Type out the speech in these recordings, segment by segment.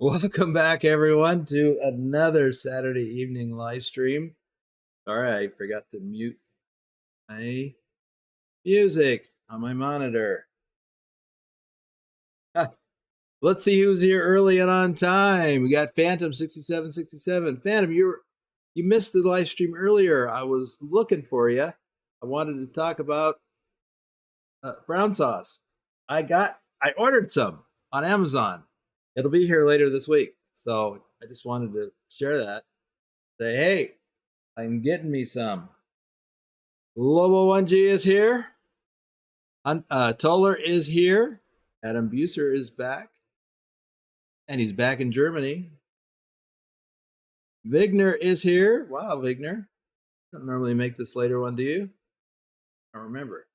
Welcome back, everyone, to another Saturday evening live stream. Sorry, I forgot to mute my music on my monitor. Let's see who's here early and on time. We got Phantom 6767. Phantom, you missed the live stream earlier. I was looking for you. I wanted to talk about brown sauce. I ordered some on Amazon. It'll be here later this week. So I just wanted to share that. Say, hey, I'm getting me some. Lobo1G is here. Toller is here. Adam Buser is back. And he's back in Germany. Vigner is here. Wow, Vigner. Don't normally make this later one, do you? I don't remember.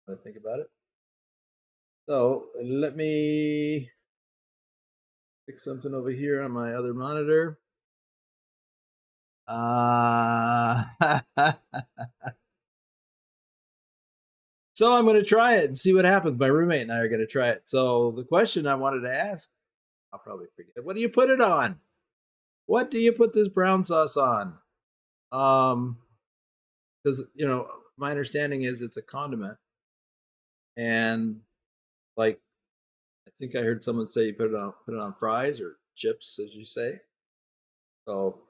I think about it. So let me fix something over here on my other monitor. So I'm going to try it and see what happens. My roommate and I are going to try it. So the question I wanted to ask, I'll probably forget. What do you put it on? What do you put this brown sauce on? Because my understanding is it's a condiment, and like I think I heard someone say you put it on fries or chips, as you say. So,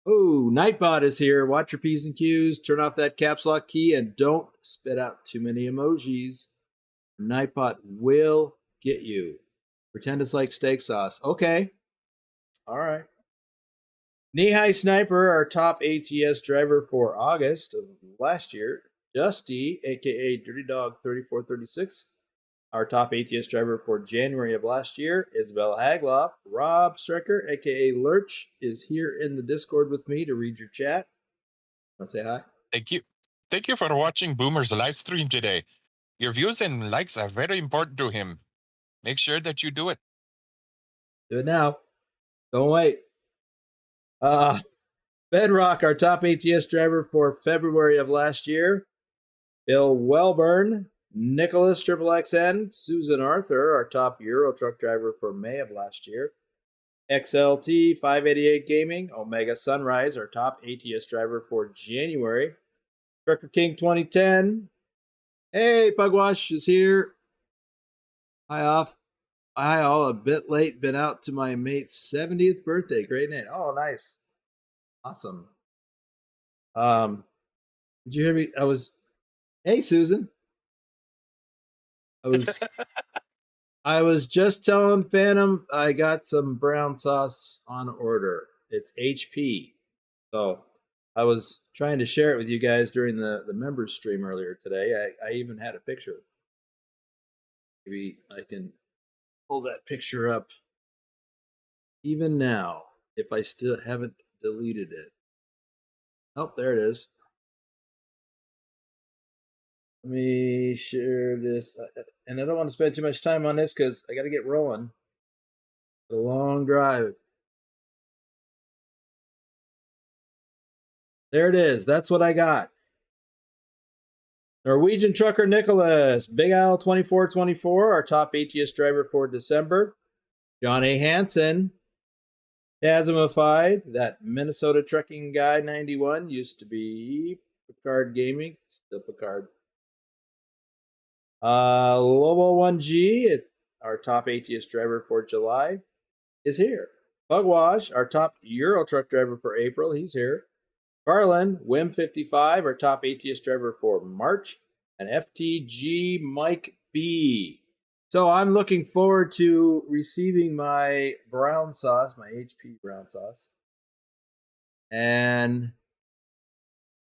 oh, Nightbot is here. Watch your P's and Q's. Turn off that caps lock key and don't spit out too many emojis. Nightbot will get you. Pretend it's like steak sauce. Okay. All right. Knee-high Sniper, our top ATS driver for August of last year. Dusty, aka Dirty Dog 3436, our top ATS driver for January of last year. Isabel Hagloff. Rob Strecker, aka Lurch, is here in the Discord with me to read your chat. Want to say hi? Thank you. Thank you for watching Boomer's live stream today. Your views and likes are very important to him. Make sure that you do it. Do it now. Don't wait. Bedrock, our top ATS driver for February of last year. Bill Welburn, Nicholas XXXN, Susan Arthur, our top Euro truck driver for May of last year. XLT 588 Gaming, Omega Sunrise, our top ATS driver for January. Trucker King 2010. Hey, Pugwash is here. Hi, off. Hi, all. A bit late. Been out to my mate's 70th birthday. Great night. Oh, nice. Awesome. Did you hear me? Hey, Susan. I was just telling Phantom I got some brown sauce on order. It's HP. So I was trying to share it with you guys during the members stream earlier today. I even had a picture. Maybe I can pull that picture up even now if I still haven't deleted it. Oh, there it is. Let me share this. And I don't want to spend too much time on this because I got to get rolling. It's a long drive. There it is. That's what I got. Norwegian trucker Nicholas, Big Al 2424, our top ATS driver for December. John A. Hansen, Tasmified, that Minnesota trucking guy 91, used to be Picard Gaming, still Picard. Lobo1G, our top ATS driver for July, is here. Bugwash, our top Euro truck driver for April, he's here. Garland, Wim55, our top ATS driver for March, and FTG Mike B. So I'm looking forward to receiving my brown sauce, my HP brown sauce, and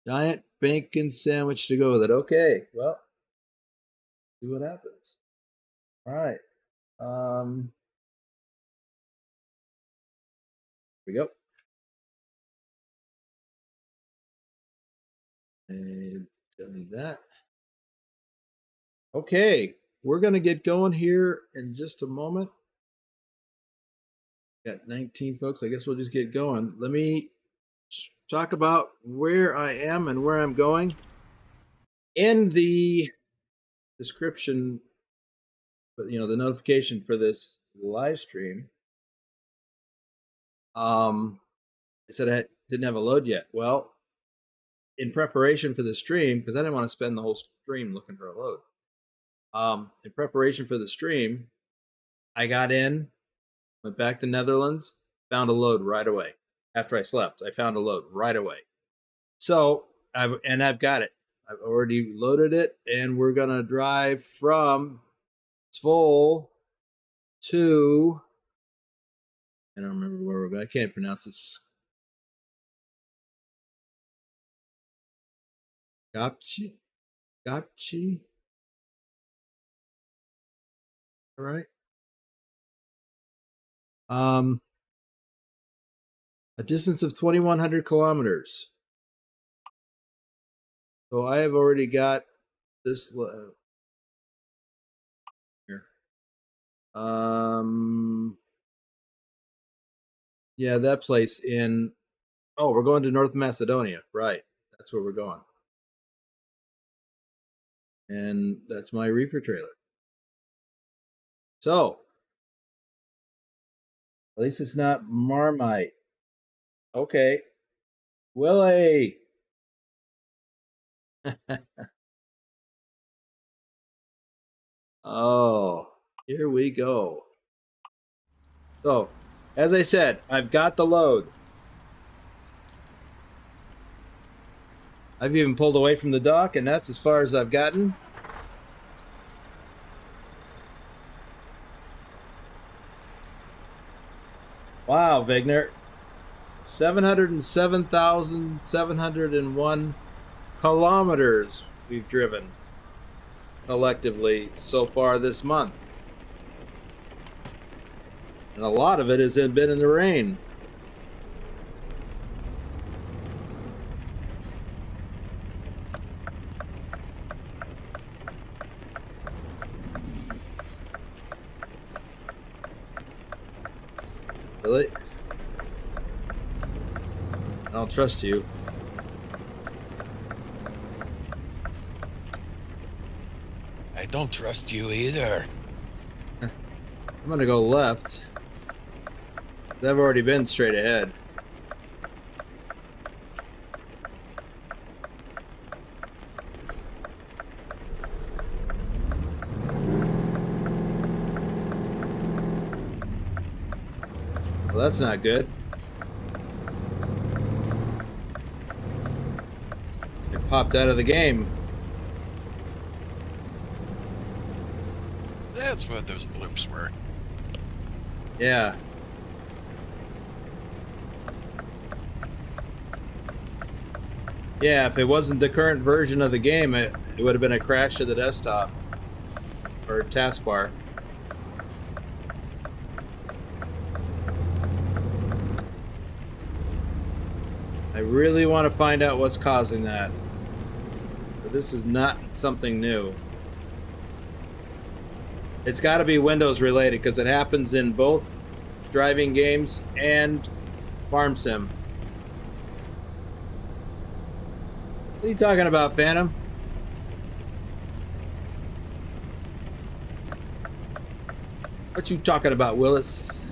giant bacon sandwich to go with it. Okay, well, see what happens. All right. Here we go. And don't need that. Okay, we're going to get going here in just a moment. Got 19 folks. I guess we'll just get going. Let me talk about where I am and where I'm going. In the description, the notification for this live stream, I said I didn't have a load yet. Well, in preparation for the stream, because I didn't want to spend the whole stream looking for a load. In preparation for the stream, I got in, went back to Netherlands, found a load right away. After I slept, I found a load right away. So I've got it. I've already loaded it, and we're gonna drive from Svol to, I don't remember where we're going. I can't pronounce this. Gopchi? Gopchi? All right. A distance of 2,100 kilometers. So I have already got this here. Yeah, that place in. Oh, we're going to North Macedonia, right? That's where we're going, and that's my reefer trailer. So at least it's not Marmite. Okay, Willie. Oh, here we go. So, as I said, I've got the load. I've even pulled away from the dock, and that's as far as I've gotten. Wow, Wegner. 707,701 kilometers we've driven collectively so far this month. And a lot of it has been in the rain. Really? I don't trust you. I don't trust you either. I'm gonna go left. I've already been straight ahead. Well, that's not good. It popped out of the game. That's what those bloops were. Yeah. Yeah, if it wasn't the current version of the game, it would have been a crash to the desktop or taskbar. I really want to find out what's causing that. But this is not something new. It's got to be Windows related because it happens in both driving games and Farm Sim. What are you talking about, Phantom? What you talking about, Willis?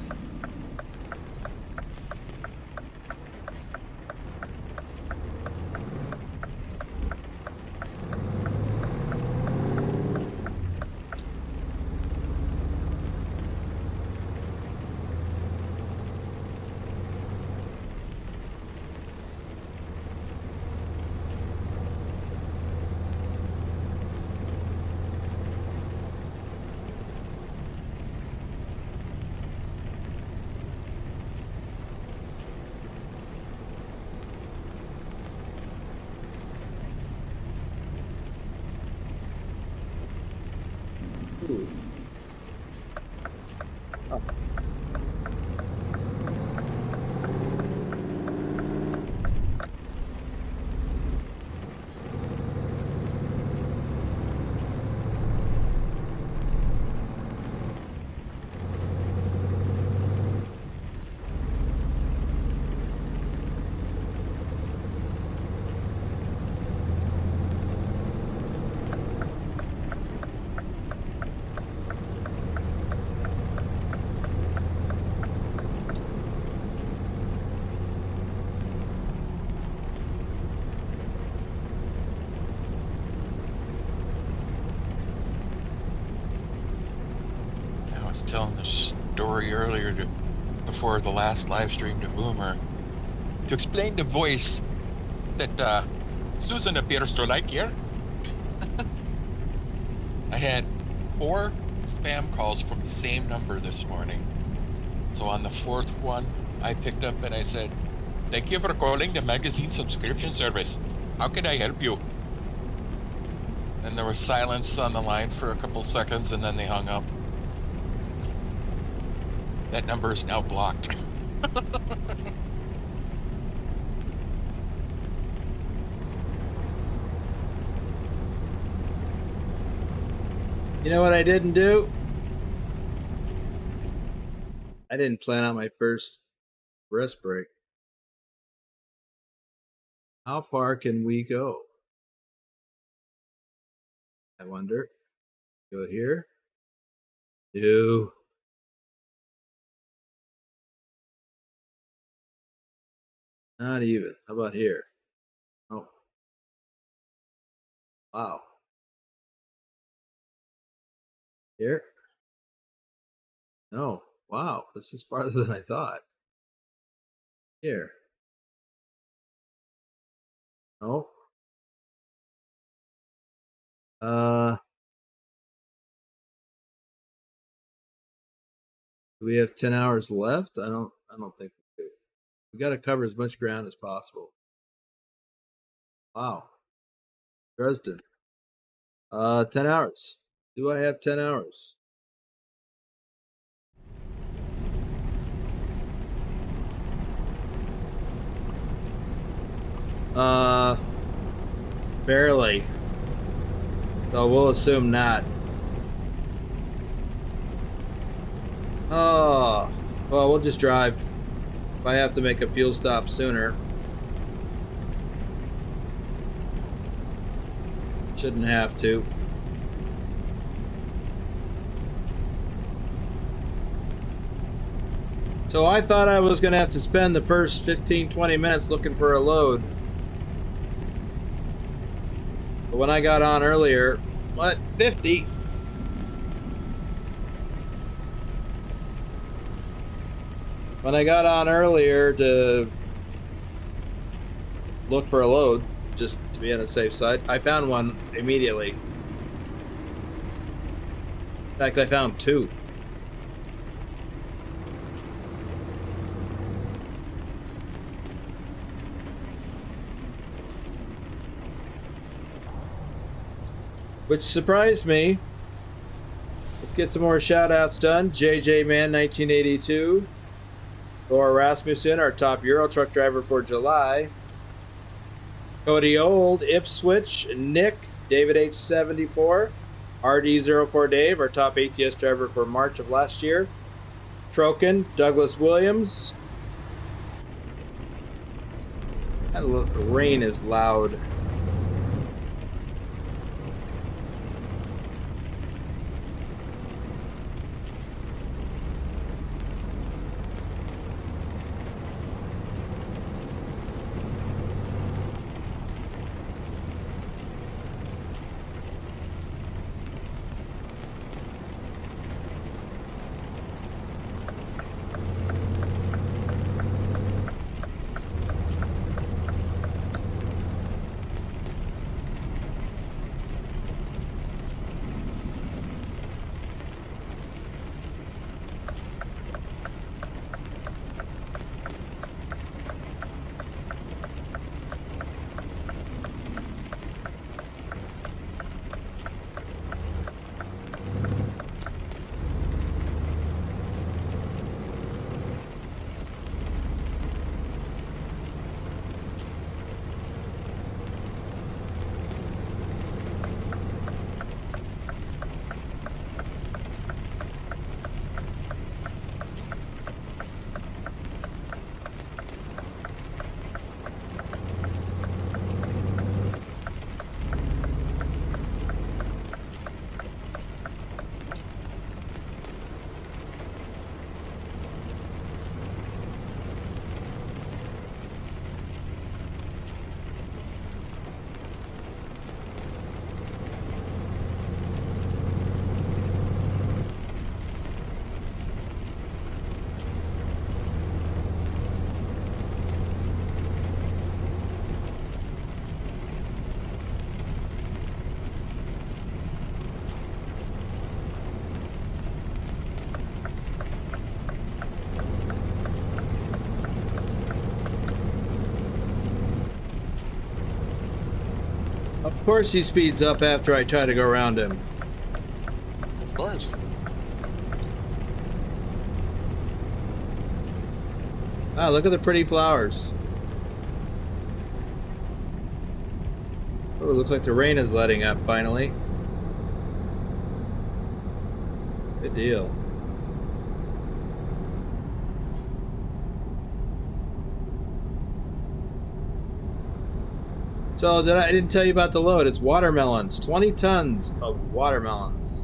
telling the story earlier before the last live stream to Boomer to explain the voice that Susan appears to like here. I had 4 spam calls from the same number this morning. So on the 4th one, I picked up and I said, "Thank you for calling the magazine subscription service. How can I help you?" And there was silence on the line for a couple seconds, and then they hung up. That number is now blocked. You know what I didn't do? I didn't plan on my first rest break. How far can we go? I wonder. Go here? No. Not even. How about here? Oh. Wow. Here? No. Wow. This is farther than I thought. Here. No. Do we have 10 hours left? I don't think we do. We got to cover as much ground as possible. Wow. Dresden. 10 hours. Do I have 10 hours? Barely. So we'll assume not. Oh, well, we'll just drive. If I have to make a fuel stop sooner. Shouldn't have to. So I thought I was going to have to spend the first 15-20 minutes looking for a load. But when I got on earlier, what, 50? When I got on earlier to look for a load, just to be on the safe side, I found one immediately. In fact, I found 2. Which surprised me. Let's get some more shout outs done. JJ Man 1982. Thor Rasmussen, our top Euro truck driver for July. Cody Old, Ipswich, Nick, David H74, RD04 Dave, our top ATS driver for March of last year. Troken, Douglas Williams. That rain is loud. Of course he speeds up after I try to go around him. Of course. Ah, look at the pretty flowers. Oh, it looks like the rain is letting up finally. Good deal. So I didn't tell you about the load. It's watermelons. 20 tons of watermelons.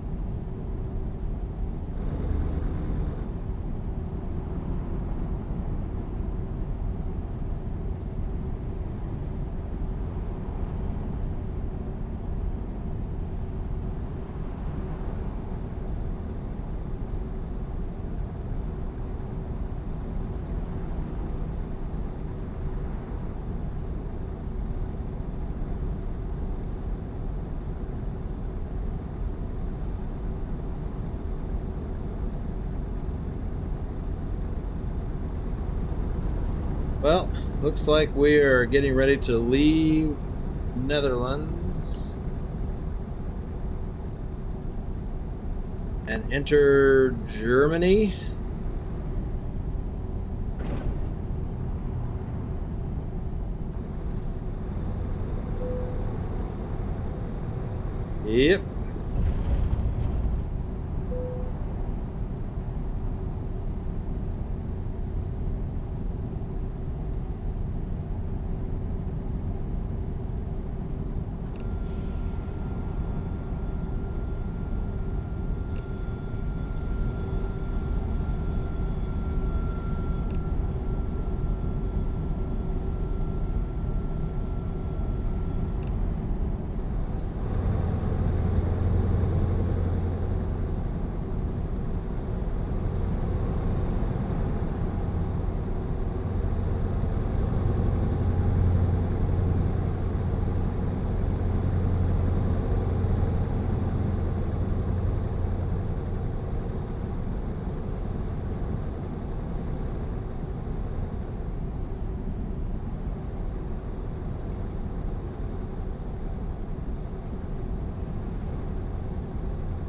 Well, looks like we are getting ready to leave Netherlands and enter Germany. Yep.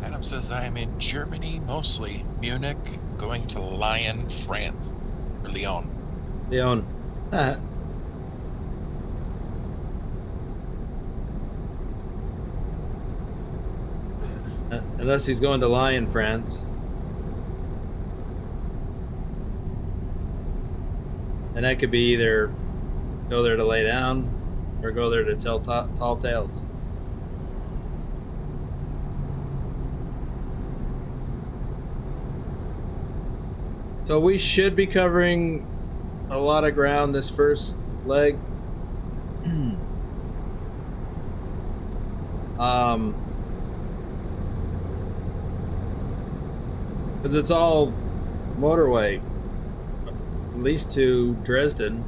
Adam says I am in Germany mostly. Munich, going to Lyon, France. Or Lyon. Leon. Unless he's going to Lyon, France. And that could be either go there to lay down or go there to tell tall tales. So we should be covering a lot of ground this first leg. Because it's all motorway, at least to Dresden.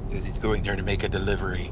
Because he's going there to make a delivery.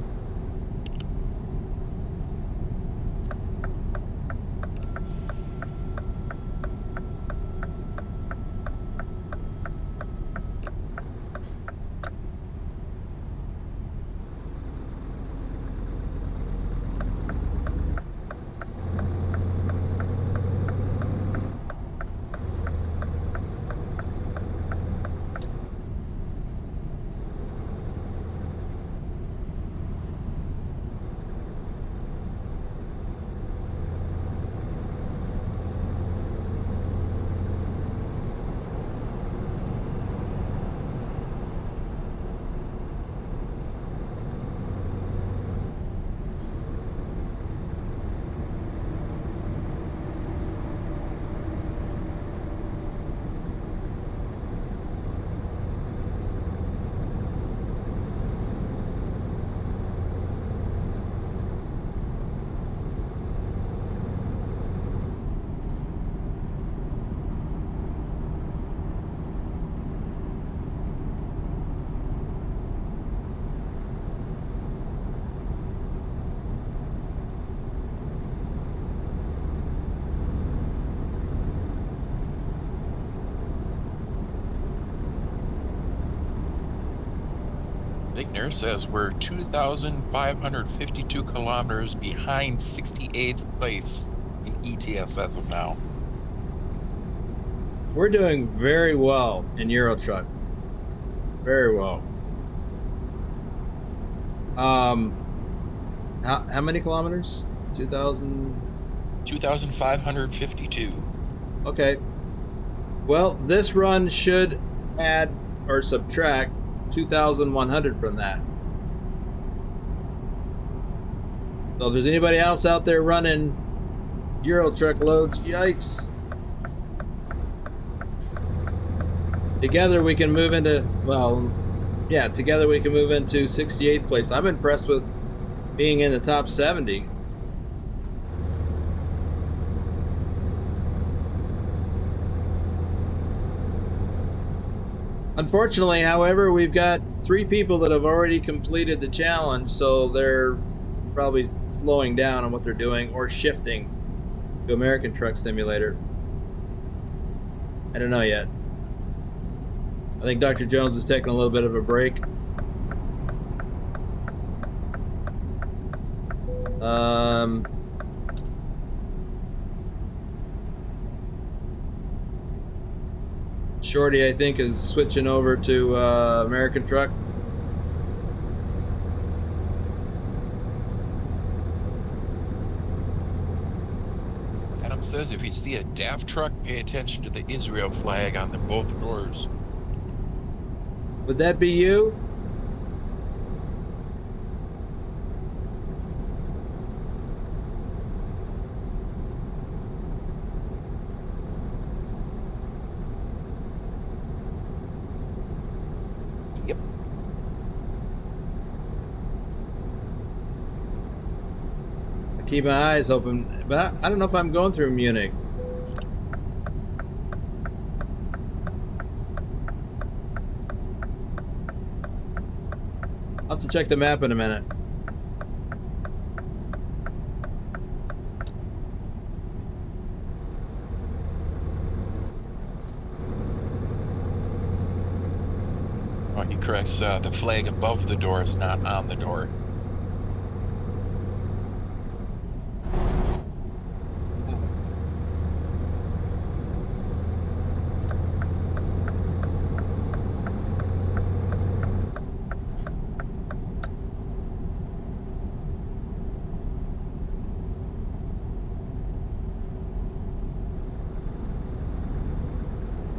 thing there says we're 2,552 kilometers behind 68th place in ETS as of now. We're doing very well in Euro Truck. Very well. How many kilometers? 2,552. Okay. Well, this run should add or subtract 2,100 from that. So if there's anybody else out there running Euro Truck loads, yikes. Together we can move into, well, yeah, together we can move into 68th place. I'm impressed with being in the top 70. Unfortunately, however, we've got 3 people that have already completed the challenge, so they're probably slowing down on what they're doing or shifting to American Truck Simulator. I don't know yet. I think Dr. Jones is taking a little bit of a break. Shorty, I think, is switching over to American Truck. Adam says if you see a DAF truck, pay attention to the Israel flag on both doors. Would that be you? Yep. I keep my eyes open, but I don't know if I'm going through Munich. I'll have to check the map in a minute. Oh, he corrects the flag above the door is not on the door.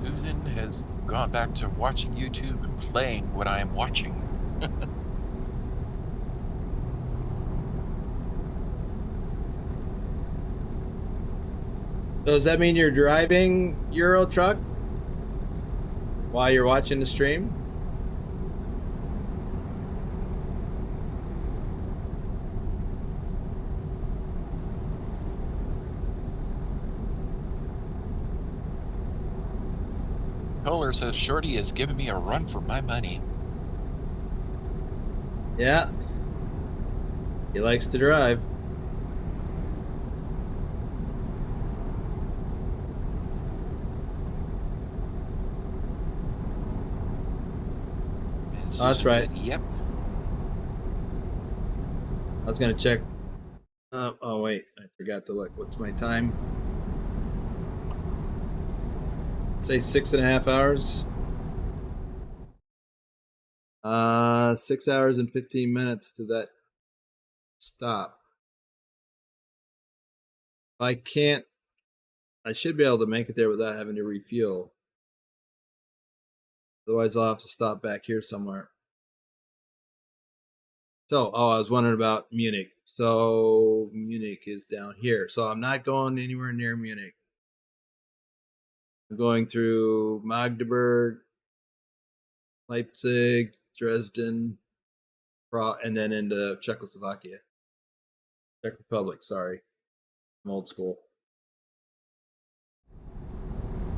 Susan has gone back to watching YouTube and playing what I am watching. So does that mean you're driving Euro Truck while you're watching the stream? Kohler says Shorty has given me a run for my money. Yeah. He likes to drive. Oh, that's right. Said, yep. I was gonna check. Oh wait, I forgot to look. What's my time? Say 6.5 hours. 6 hours and 15 minutes to that stop. I can't. I should be able to make it there without having to refuel. Otherwise, I'll have to stop back here somewhere. So, I was wondering about Munich. So, Munich is down here. So, I'm not going anywhere near Munich. I'm going through Magdeburg, Leipzig, Dresden, and then into Czechoslovakia. Czech Republic, sorry. I'm old school.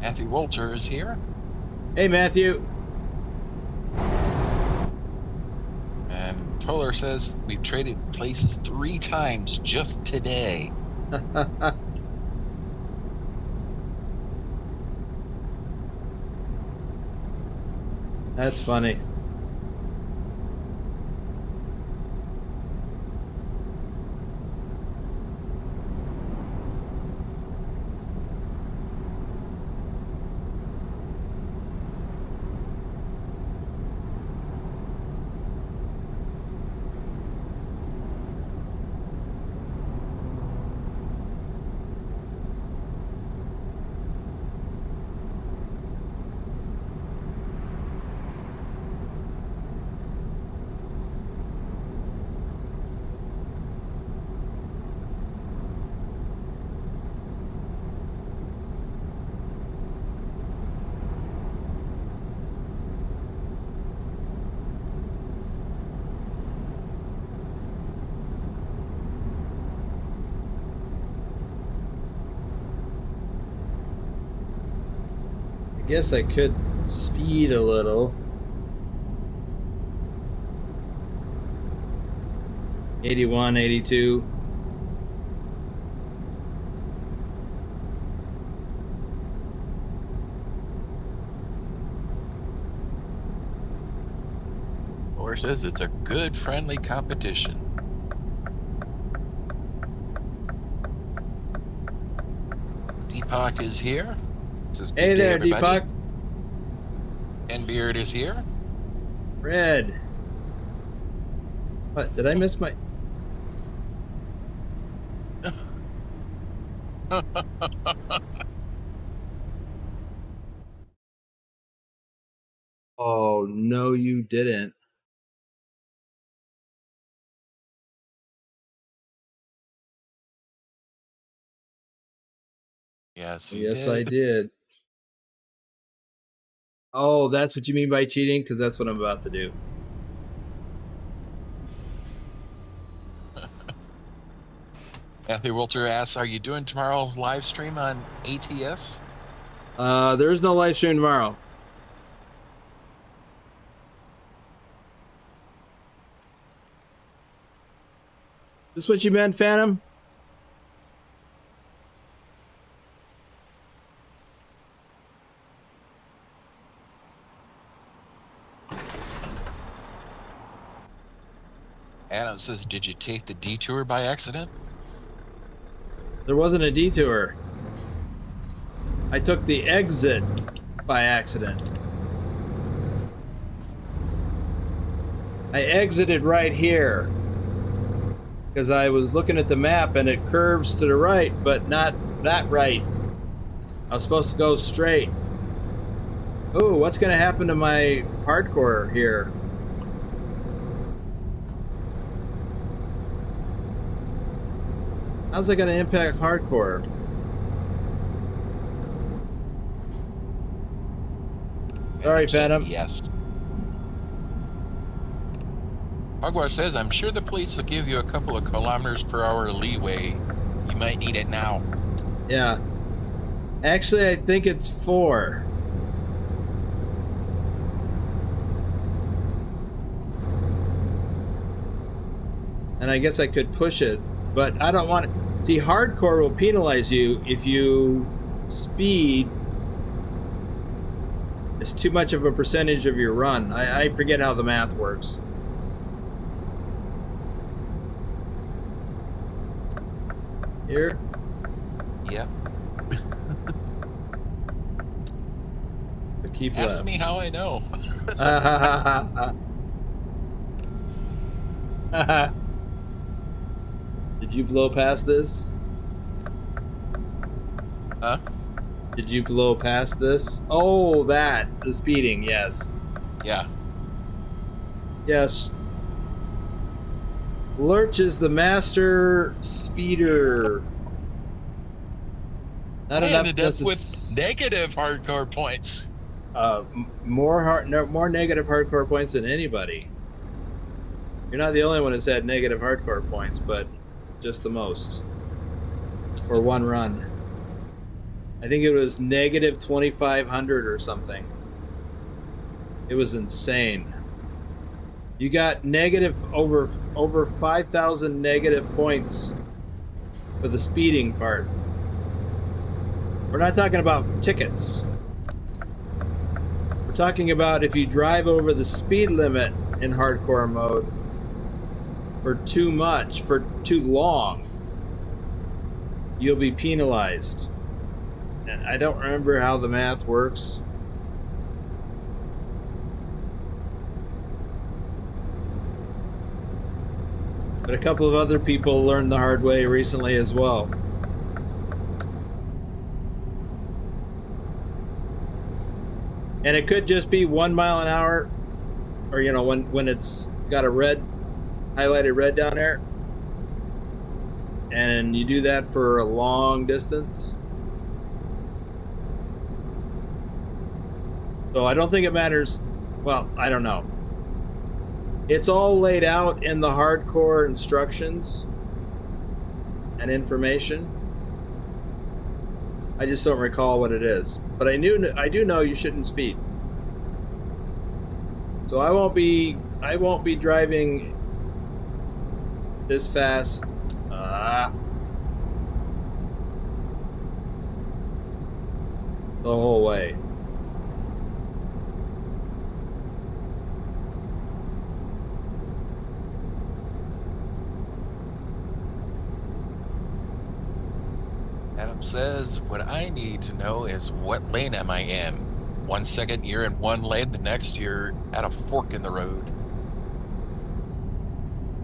Matthew Walter is here. Hey, Matthew. And Toller says we've traded places 3 times just today. That's funny. Guess I could speed a little. 81, 82. Or says it's a good, friendly competition. Deepak is here. Says, Hey good day, there, everybody. Deepak. And Beard is here. Red. What? Did I miss my... Oh, no, you didn't. Yes, he Yes, I did. did. Oh, that's what you mean by cheating? Because that's what I'm about to do. Matthew Wilter asks, are you doing tomorrow's live stream on ATS? There is no live stream tomorrow. This what you meant, Phantom? Adam says, did you take the detour by accident? There wasn't a detour. I took the exit by accident. I exited right here because I was looking at the map and it curves to the right, but not that right. I was supposed to go straight. Oh, what's going to happen to my hardcore here? How's that going to impact hardcore? Sorry, Phantom. Yes. Hogwash says, I'm sure the police will give you a couple of kilometers per hour leeway. You might need it now. Yeah. Actually, I think it's 4. And I guess I could push it, but I don't want to. See, hardcore will penalize you if you speed is too much of a percentage of your run. I forget how the math works. Here? Yep. Keep Ask left. me how I know. Did you blow past this? Huh? Did you blow past this? Oh, that. The speeding, yes. Yeah. Yes. Lurch is the master speeder. Not I enough ended up with negative hardcore points. More negative hardcore points than anybody. You're not the only one who's had negative hardcore points, but just the most. For one run. I think it was negative 2,500 or something. It was insane. You got negative over 5,000 negative points for the speeding part. We're not talking about tickets. We're talking about if you drive over the speed limit in hardcore mode for too much, for too long, you'll be penalized. And I don't remember how the math works. But a couple of other people learned the hard way recently as well. And it could just be 1 mile an hour, or you know, when it's got a red, highlighted red down there, and you do that for a long distance. So I don't think it matters. Well, I don't know. It's all laid out in the hardcore instructions and information. I just don't recall what it is. But I do know you shouldn't speed. So I won't be driving this fast. The whole way. Adam says, what I need to know is what lane am I in? 1 second you're in one lane, the next you're at a fork in the road.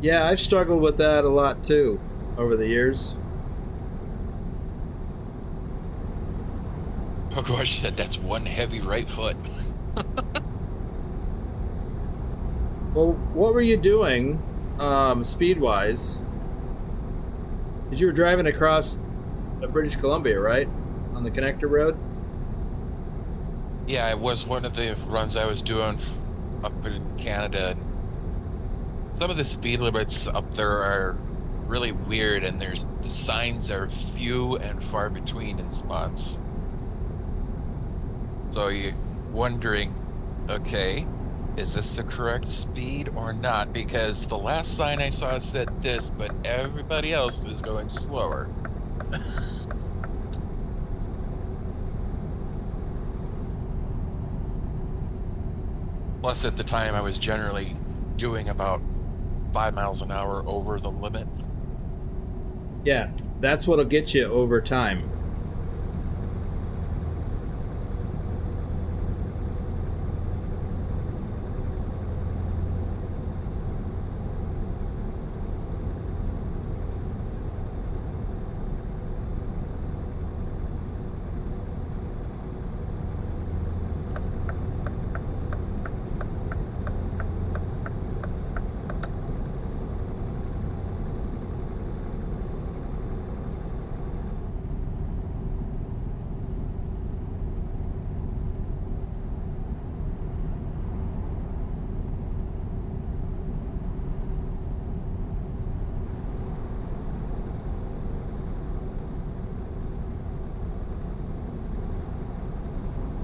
Yeah, I've struggled with that a lot too over the years. Oh gosh, that's one heavy right foot. Well, what were you doing, speed-wise? Because you were driving across British Columbia, right? On the connector road? Yeah, it was one of the runs I was doing up in Canada. Some of the speed limits up there are really weird, and the signs are few and far between in spots. So you're wondering, okay, is this the correct speed or not? Because the last sign I saw said this, but everybody else is going slower. Plus, at the time, I was generally doing about 5 miles an hour over the limit. Yeah, that's what'll get you over time.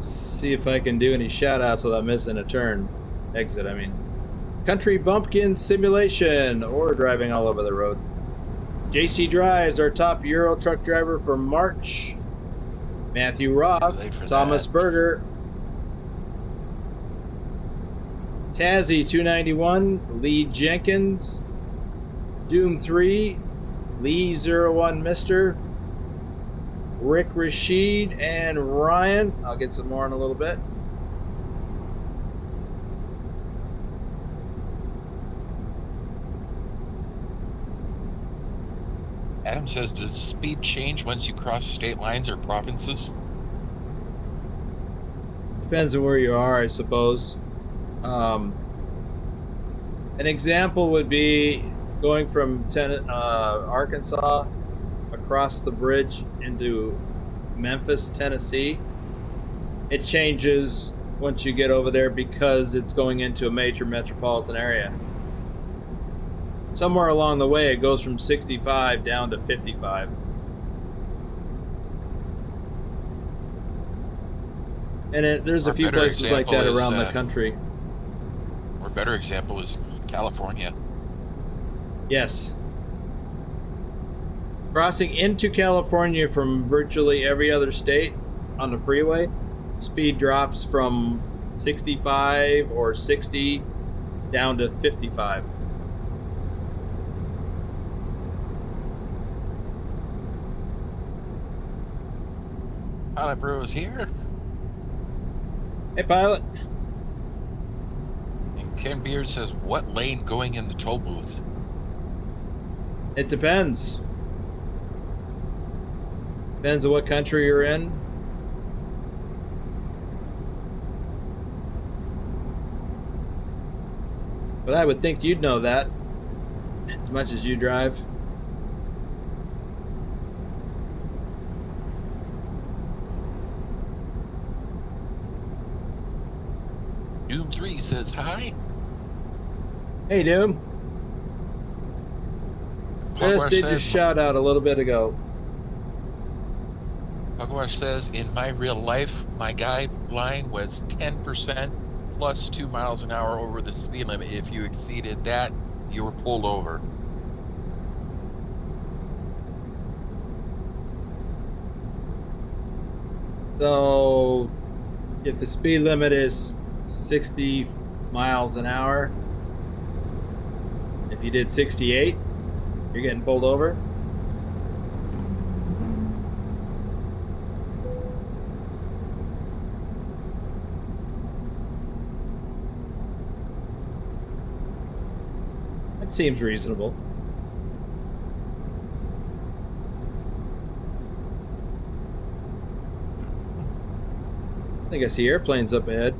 See if I can do any shout outs without missing a turn. Exit, I mean. Country Bumpkin Simulation, or driving all over the road. JC Drives, our top Euro truck driver for March. Matthew Roth, Thomas Berger. Tazzy 291, Lee Jenkins. Doom 3, Lee 01 Mister. Rick Rashid and Ryan. I'll get some more in a little bit. Adam says, does speed change once you cross state lines or provinces? Depends on where you are, I suppose. An example would be going from Arkansas across the bridge into Memphis, Tennessee. It changes once you get over there because it's going into a major metropolitan area. Somewhere along the way, it goes from 65 down to 55. And there's a few places like that around the country. Or a better example is California. Yes. Crossing into California from virtually every other state on the freeway, speed drops from 65 or 60 down to 55. Pilot Bro is here. Hey, Pilot. And Ken Beard says, what lane going in the toll booth? It depends. Depends on what country you're in. But I would think you'd know that as much as you drive. Doom 3 says hi. Hey, Doom. Just did your shout out a little bit ago. Hogwash says, in my real life, my guideline was 10% plus 2 miles an hour over the speed limit. If you exceeded that, you were pulled over. So if the speed limit is 60 miles an hour, if you did 68, you're getting pulled over. That seems reasonable. I think I see airplanes up ahead.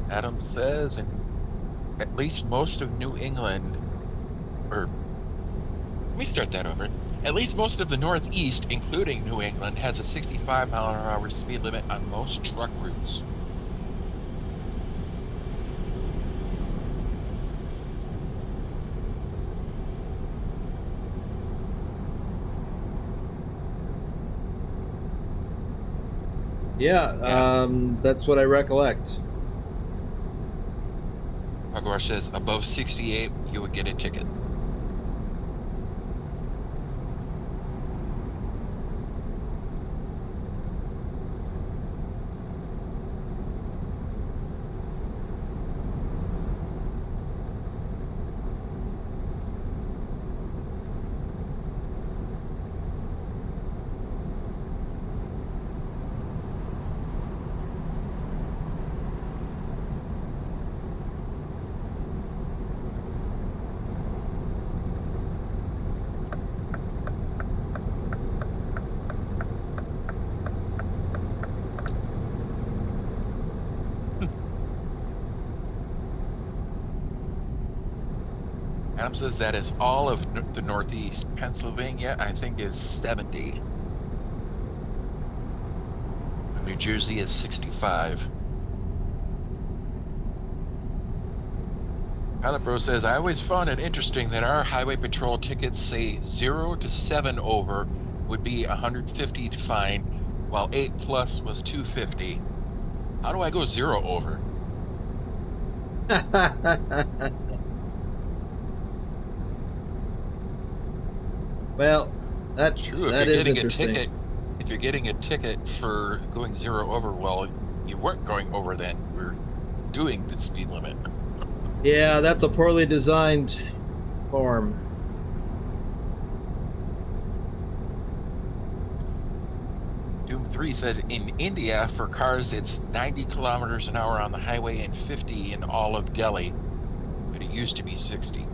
Adam says, and at least most of New England, or let me start that over. At least most of the Northeast, including New England, has a 65 mile an hour speed limit on most truck routes. Yeah, that's what I recollect. Hogwash says, above 68, you would get a ticket. Adam says that is all of the Northeast. Pennsylvania, I think, is 70. New Jersey is 65. Pilot Bro says, I always found it interesting that our highway patrol tickets say 0 to 7 over would be 150 fine, while 8 plus was 250. How do I go 0 over? Well, that's true. That is interesting. If you're getting a ticket for going 0 over, well, you weren't going over then. We're doing the speed limit. Yeah, that's a poorly designed form. Doom 3 says in India, for cars, it's 90 kilometers an hour on the highway and 50 in all of Delhi, but it used to be 60.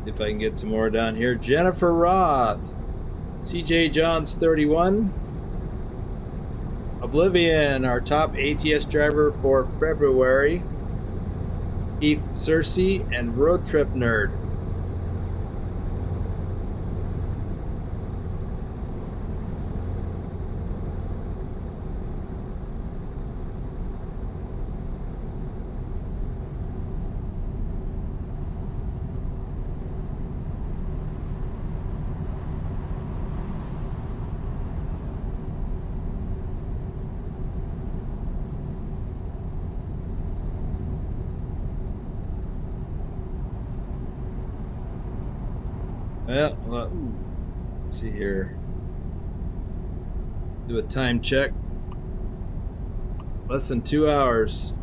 If I can get some more down here. Jennifer Roth. CJ Johns 31. Oblivion, our top ATS driver for February. Keith Cersei and Road Trip Nerd. Well, let's see here. Do a time check. Less than 2 hours.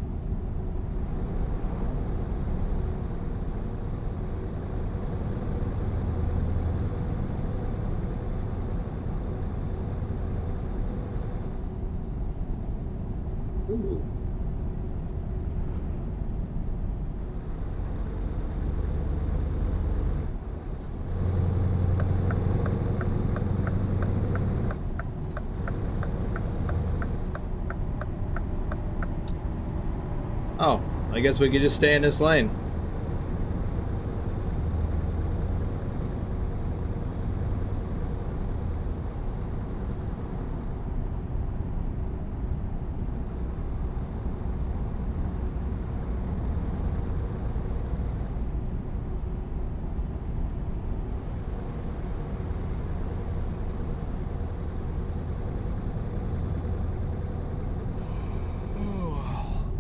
Ooh. Oh, I guess we could just stay in this lane.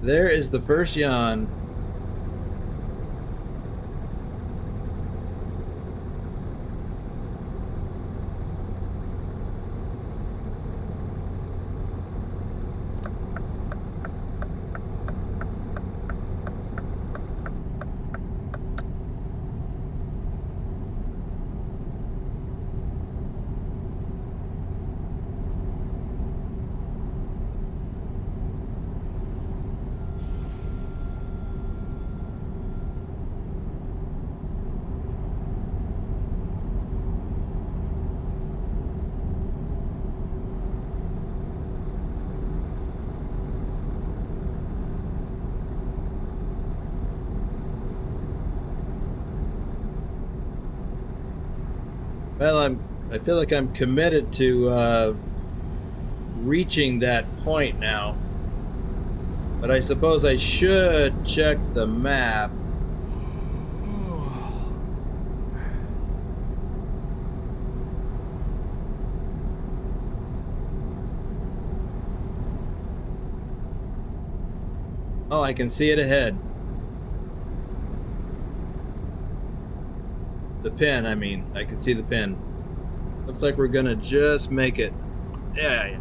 There is the first yawn. Well, I feel like I'm committed to reaching that point now. But I suppose I should check the map. Oh, I can see it ahead. The pin, I mean. I can see the pin. Looks like we're gonna just make it. Yeah.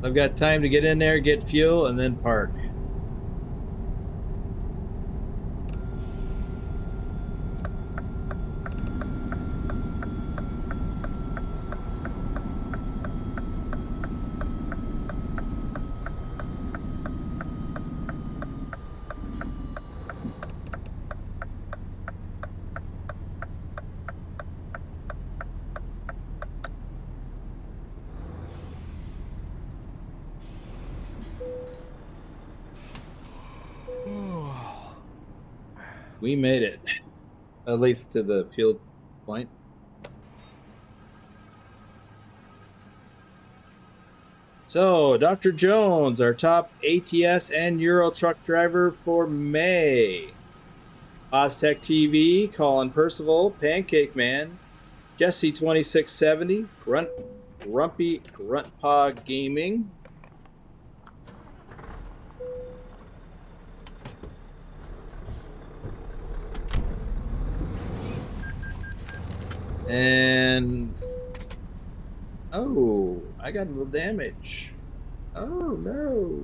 I've got time to get in there, get fuel, and then park. We made it. At least to the fuel point. So, Dr. Jones, our top ATS and Euro truck driver for May. Oztech TV, Colin Percival, Pancake Man, Jesse 2670, Grumpy Gruntpaw Gaming, and oh, I got a little damage. Oh no.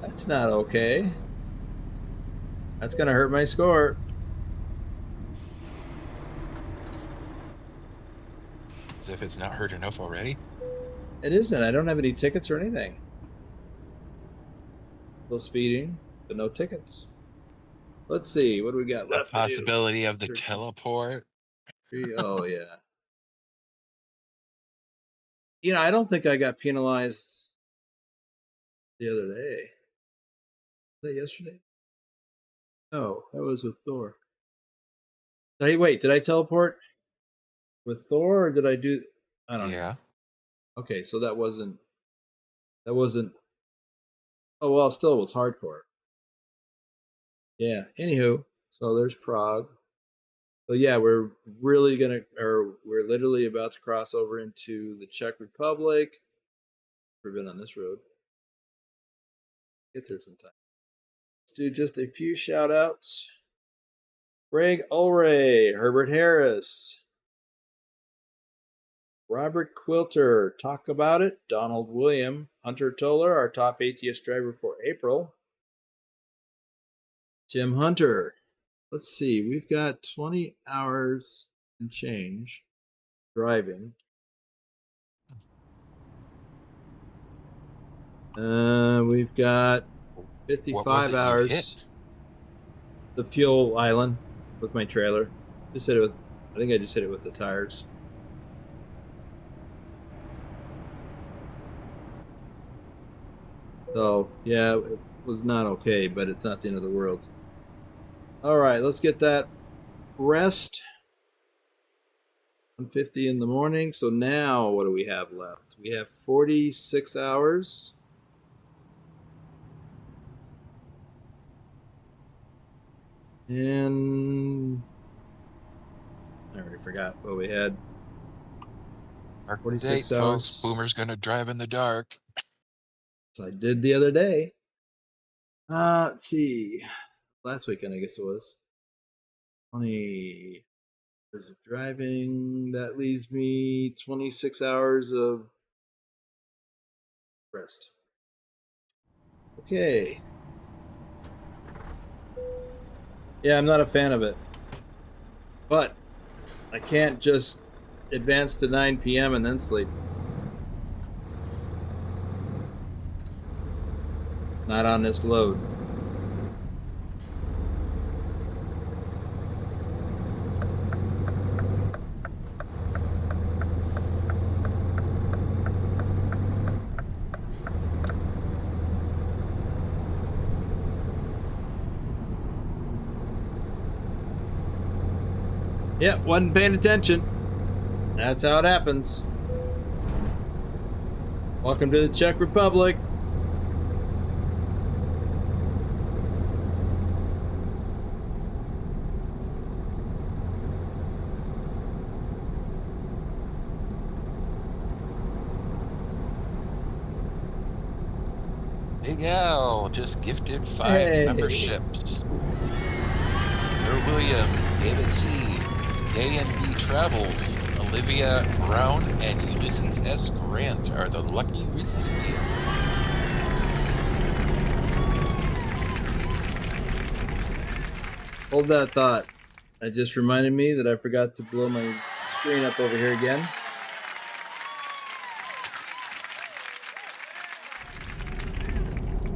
That's not okay. That's gonna hurt my score. As if it's not hurt enough already. It isn't. I don't have any tickets or anything. No speeding, but no tickets. Let's see. What do we got left? The possibility of the 13. teleport. Oh yeah. You know, I don't think I got penalized the other day. Was that yesterday? No, that was with Thor. Did I teleport with Thor or did I do? I don't know. Yeah. Okay, so that wasn't. Oh well, still it was hardcore. Yeah. Anywho, so there's Prague. So yeah, we're literally about to cross over into the Czech Republic. We've been on this road. Get there sometime. Let's do just a few shout outs. Greg Ulray, Herbert Harris, Robert Quilter, Talk About It, Donald William, Hunter Toller, our top ATS driver for April, Jim Hunter. Let's see. We've got 20 hours and change driving. We've got What was 55 it you hours. hit? The fuel island with my trailer. Just hit it with. I think I just hit it with the tires. So yeah, it was not okay, but it's not the end of the world. All right, let's get that rest. 1:50 in the morning. So now what do we have left? We have 46 hours. And I already forgot what we had. 46 Date, hours. folks. Boomer's gonna drive in the dark. So I did the other day. Let's see. Last weekend, I guess it was. 20 hours of driving. That leaves me 26 hours of rest. Okay. Yeah, I'm not a fan of it. But I can't just advance to 9 p.m. and then sleep. Not on this load. Yeah, wasn't paying attention. That's how it happens. Welcome to the Czech Republic. Big Al just gifted 5 memberships. Sir William, David C, A&B Travels, Olivia Brown, and Ulysses S. Grant are the lucky recipients. Hold that thought. That just reminded me that I forgot to blow my screen up over here again.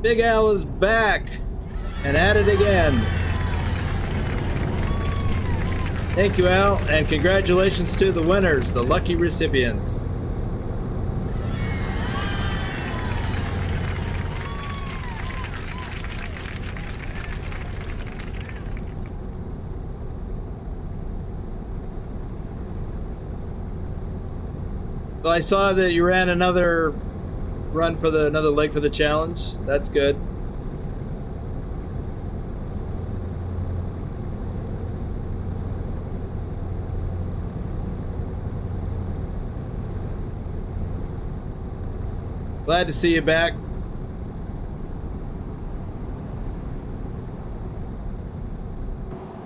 Big Al is back and at it again. Thank you, Al, and congratulations to the winners, the lucky recipients. So I saw that you ran another run for another leg for the challenge. That's good. Glad to see you back.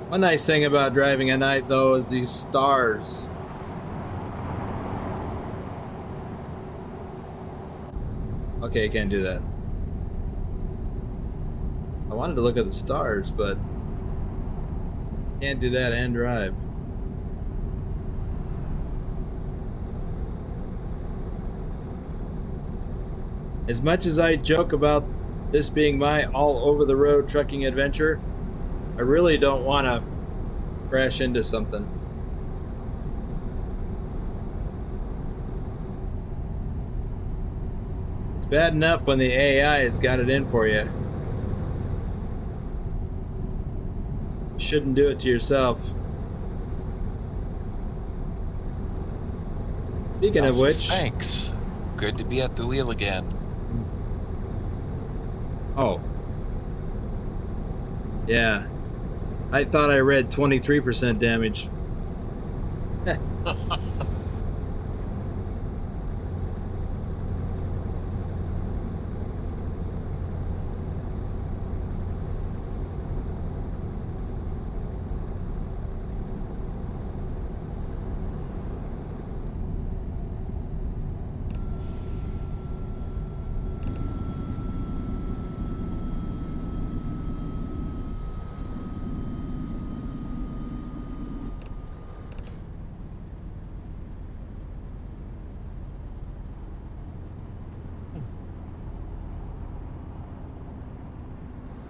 One nice thing about driving at night, though, is these stars. Okay, I can't do that. I wanted to look at the stars, but can't do that and drive. As much as I joke about this being my all-over-the-road trucking adventure, I really don't want to crash into something. It's bad enough when the AI has got it in for you. You shouldn't do it to yourself. Speaking of which... Thanks. Good to be at the wheel again. Oh. Yeah. I thought I read 23% damage.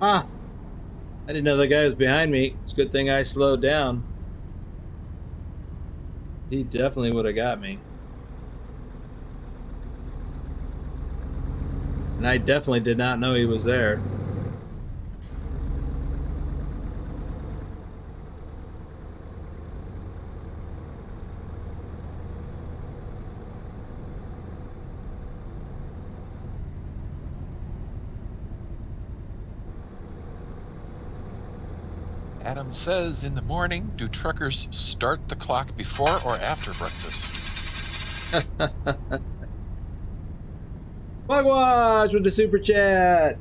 Ah, I didn't know the guy was behind me. It's a good thing I slowed down. He definitely would have got me. And I definitely did not know he was there. Adam says, in the morning, do truckers start the clock before or after breakfast? Bugwash with the super chat.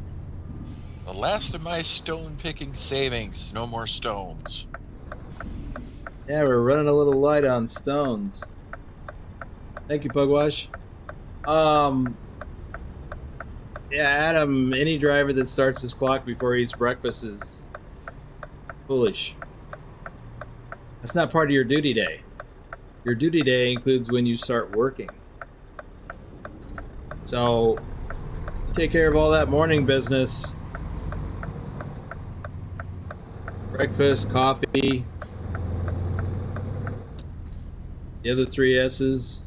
The last of my stone picking savings. No more stones. Yeah, we're running a little light on stones. Thank you, Pugwash. Yeah, Adam, any driver that starts his clock before he eats breakfast is foolish. That's not part of your duty day. Your duty day includes when you start working. So, you take care of all that morning business. Breakfast, coffee, the other 3 S's.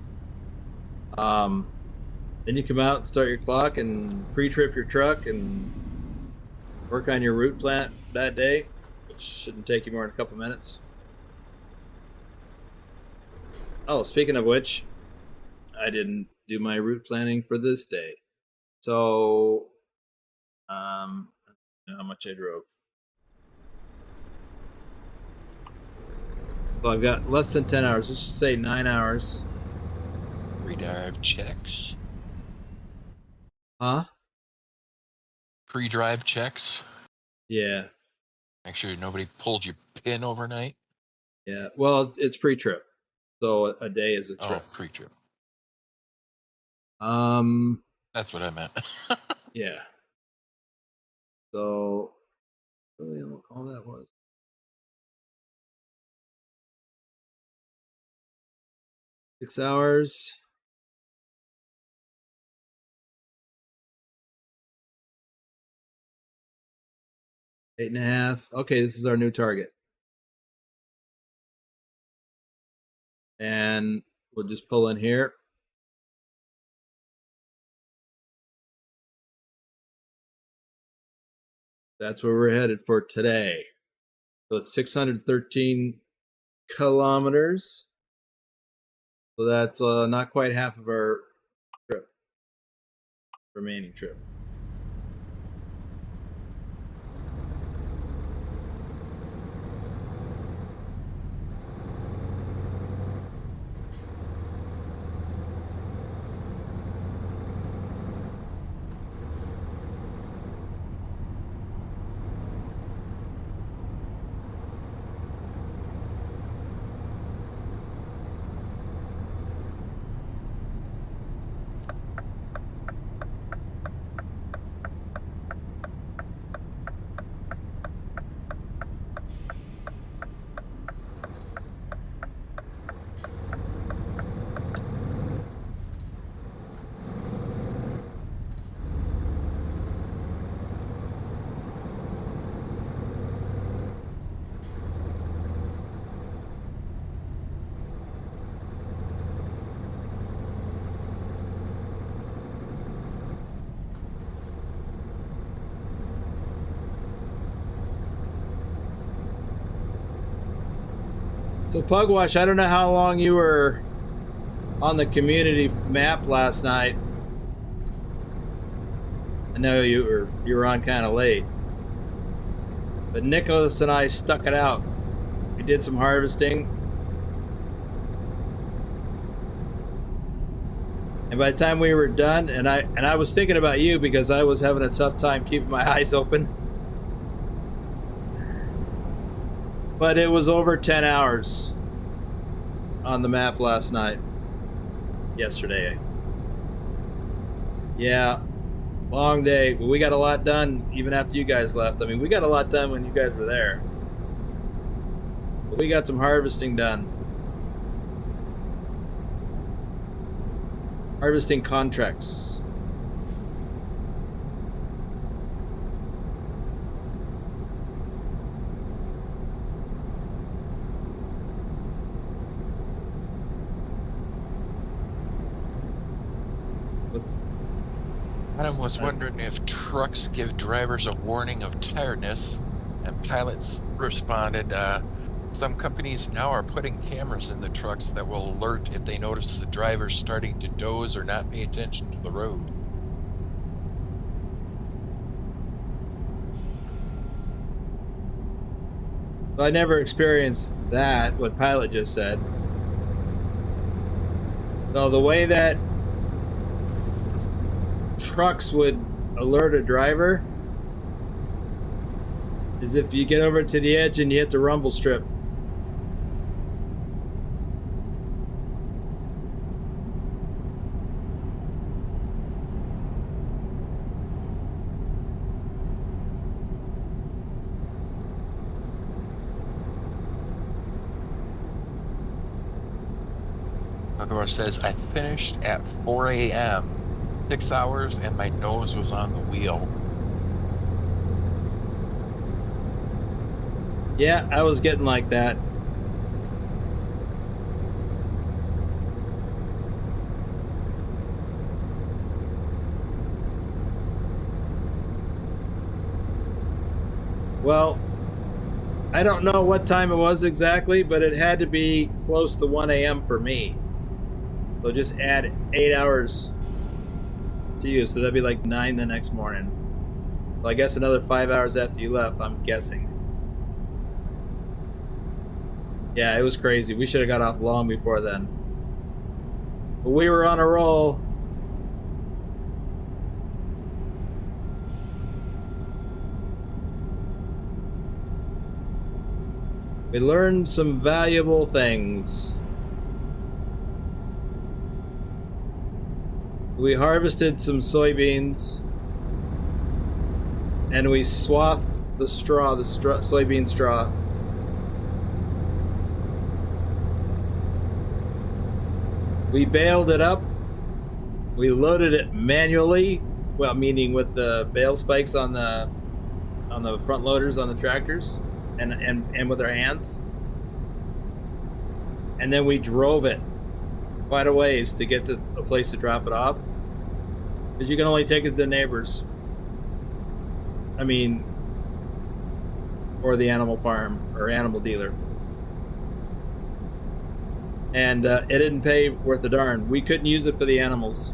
Then you come out and start your clock and pre-trip your truck and work on your route plan that day, which shouldn't take you more than a couple minutes. Oh, speaking of which, I didn't do my route planning for this day. So, I don't know how much I drove. So I've got less than 10 hours. Let's just say 9 hours. Pre-drive checks. Huh? Pre-drive checks. Yeah. Make sure nobody pulled your pin overnight. Yeah. Well, it's pre-trip. So a day is a trip. Oh, pre-trip. That's what I meant. Yeah. So really all that was 6 hours. 8.5. Okay, this is our new target. And we'll just pull in here. That's where we're headed for today. So it's 613 kilometers. So that's not quite half of our trip, remaining trip. So Pugwash, I don't know how long you were on the community map last night. I know you were on kind of late, but Nicholas and I stuck it out. We did some harvesting, and by the time we were done, and I was thinking about you because I was having a tough time keeping my eyes open. But it was over 10 hours on the map last night. Yesterday. Yeah, long day. But we got a lot done even after you guys left. I mean, we got a lot done when you guys were there. But we got some harvesting done. Harvesting contracts. Adam was wondering if trucks give drivers a warning of tiredness, and pilots responded, some companies now are putting cameras in the trucks that will alert if they notice the driver starting to doze or not pay attention to the road. I never experienced that, what Pilot just said. So the way that trucks would alert a driver is if you get over to the edge and you hit the rumble strip. Theodore says, I finished at 4 a.m., 6 hours, and my nose was on the wheel. Yeah, I was getting like that. Well, I don't know what time it was exactly, but it had to be close to 1 a.m. for me. So just add 8 hours to you, so that'd be like 9 the next morning. So I guess another 5 hours after you left, I'm guessing. Yeah, it was crazy. We should have got off long before then. But we were on a roll. We learned some valuable things. We harvested some soybeans, and we swathed the soybean straw. We baled it up. We loaded it manually, well, meaning with the bale spikes on the front loaders on the tractors, and with our hands. And then we drove it quite a ways to get to a place to drop it off, because you can only take it to the neighbors. I mean, or the animal farm or animal dealer. And it didn't pay worth a darn. We couldn't use it for the animals.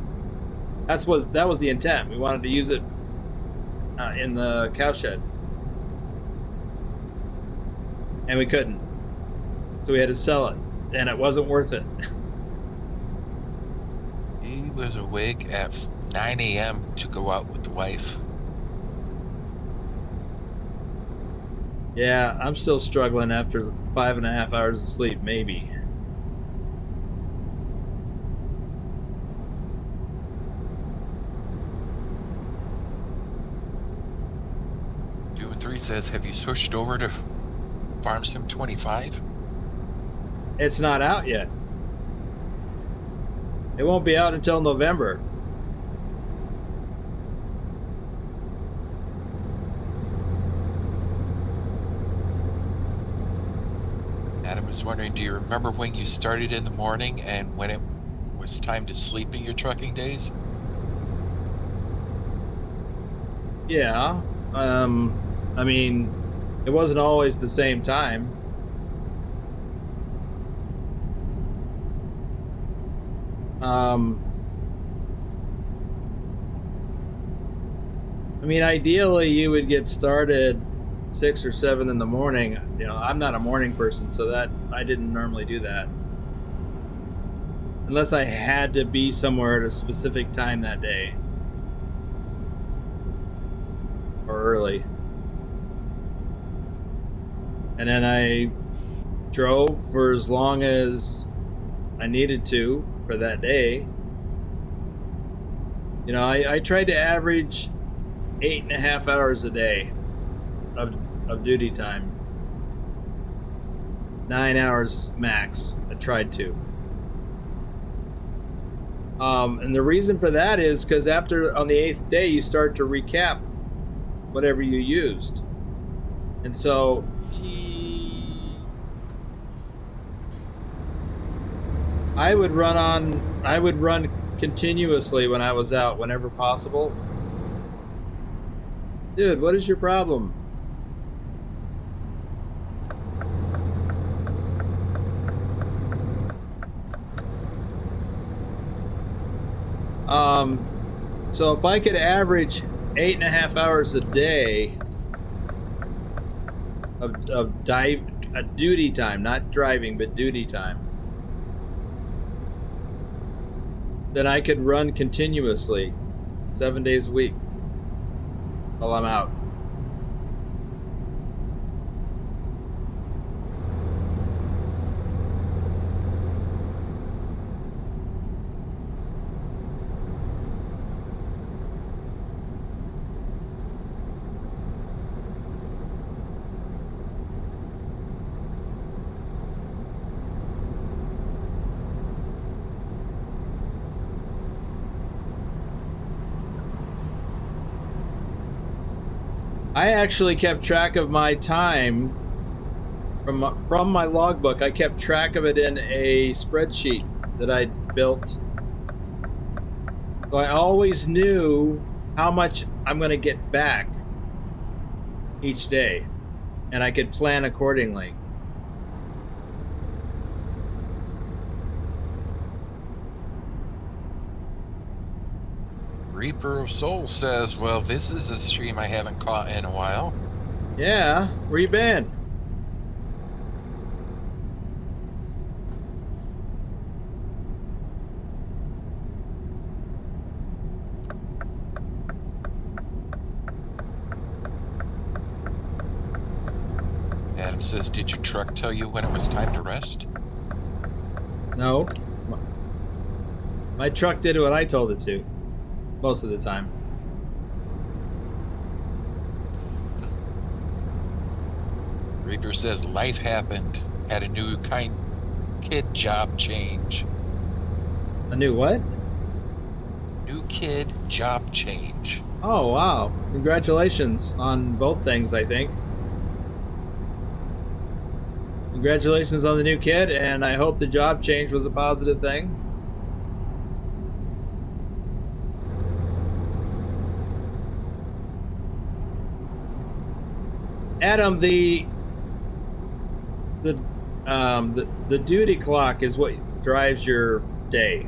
That was the intent. We wanted to use it in the cow shed, and we couldn't. So we had to sell it, and it wasn't worth it. He was awake at 9 a.m. to go out with the wife. Yeah, I'm still struggling after 5.5 hours of sleep, maybe. Q3 says, have you switched over to Farm Sim 25? It's not out yet. It won't be out until November. Adam is wondering, do you remember when you started in the morning and when it was time to sleep in your trucking days? Yeah. I mean, it wasn't always the same time. I mean, ideally you would get started 6 or 7 in the morning. You know, I'm not a morning person, so that I didn't normally do that. Unless I had to be somewhere at a specific time that day. Or early. And then I drove for as long as I needed to for that day. You know, I tried to average 8.5 hours a day of duty time. 9 hours max. I tried to. And the reason for that is because on the 8th day you start to recap whatever you used. And so I would run continuously when I was out, whenever possible. Dude, what is your problem? So if I could average 8.5 hours a day of duty time, not driving, but duty time, then I could run continuously 7 days a week while I'm out. I actually kept track of my time from my logbook. I kept track of it in a spreadsheet that I built. So I always knew how much I'm going to get back each day, and I could plan accordingly. Reaper of Souls says, well, this is a stream I haven't caught in a while. Yeah, where you been? Adam says, did your truck tell you when it was time to rest? No. My truck did what I told it to, most of the time. Reaper says, life happened. Had a new kid job change. A new what? New kid job change. Oh, wow. Congratulations on both things, I think. Congratulations on the new kid, and I hope the job change was a positive thing. Adam, the duty clock is what drives your day.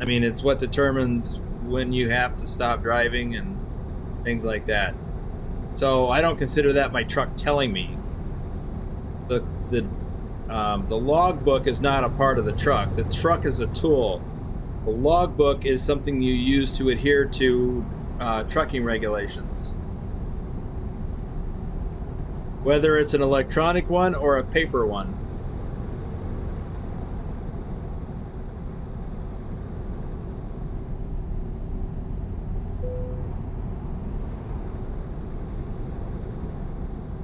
I mean, it's what determines when you have to stop driving and things like that. So I don't consider that my truck telling me. The logbook is not a part of the truck. The truck is a tool. The logbook is something you use to adhere to trucking regulations. Whether it's an electronic one or a paper one.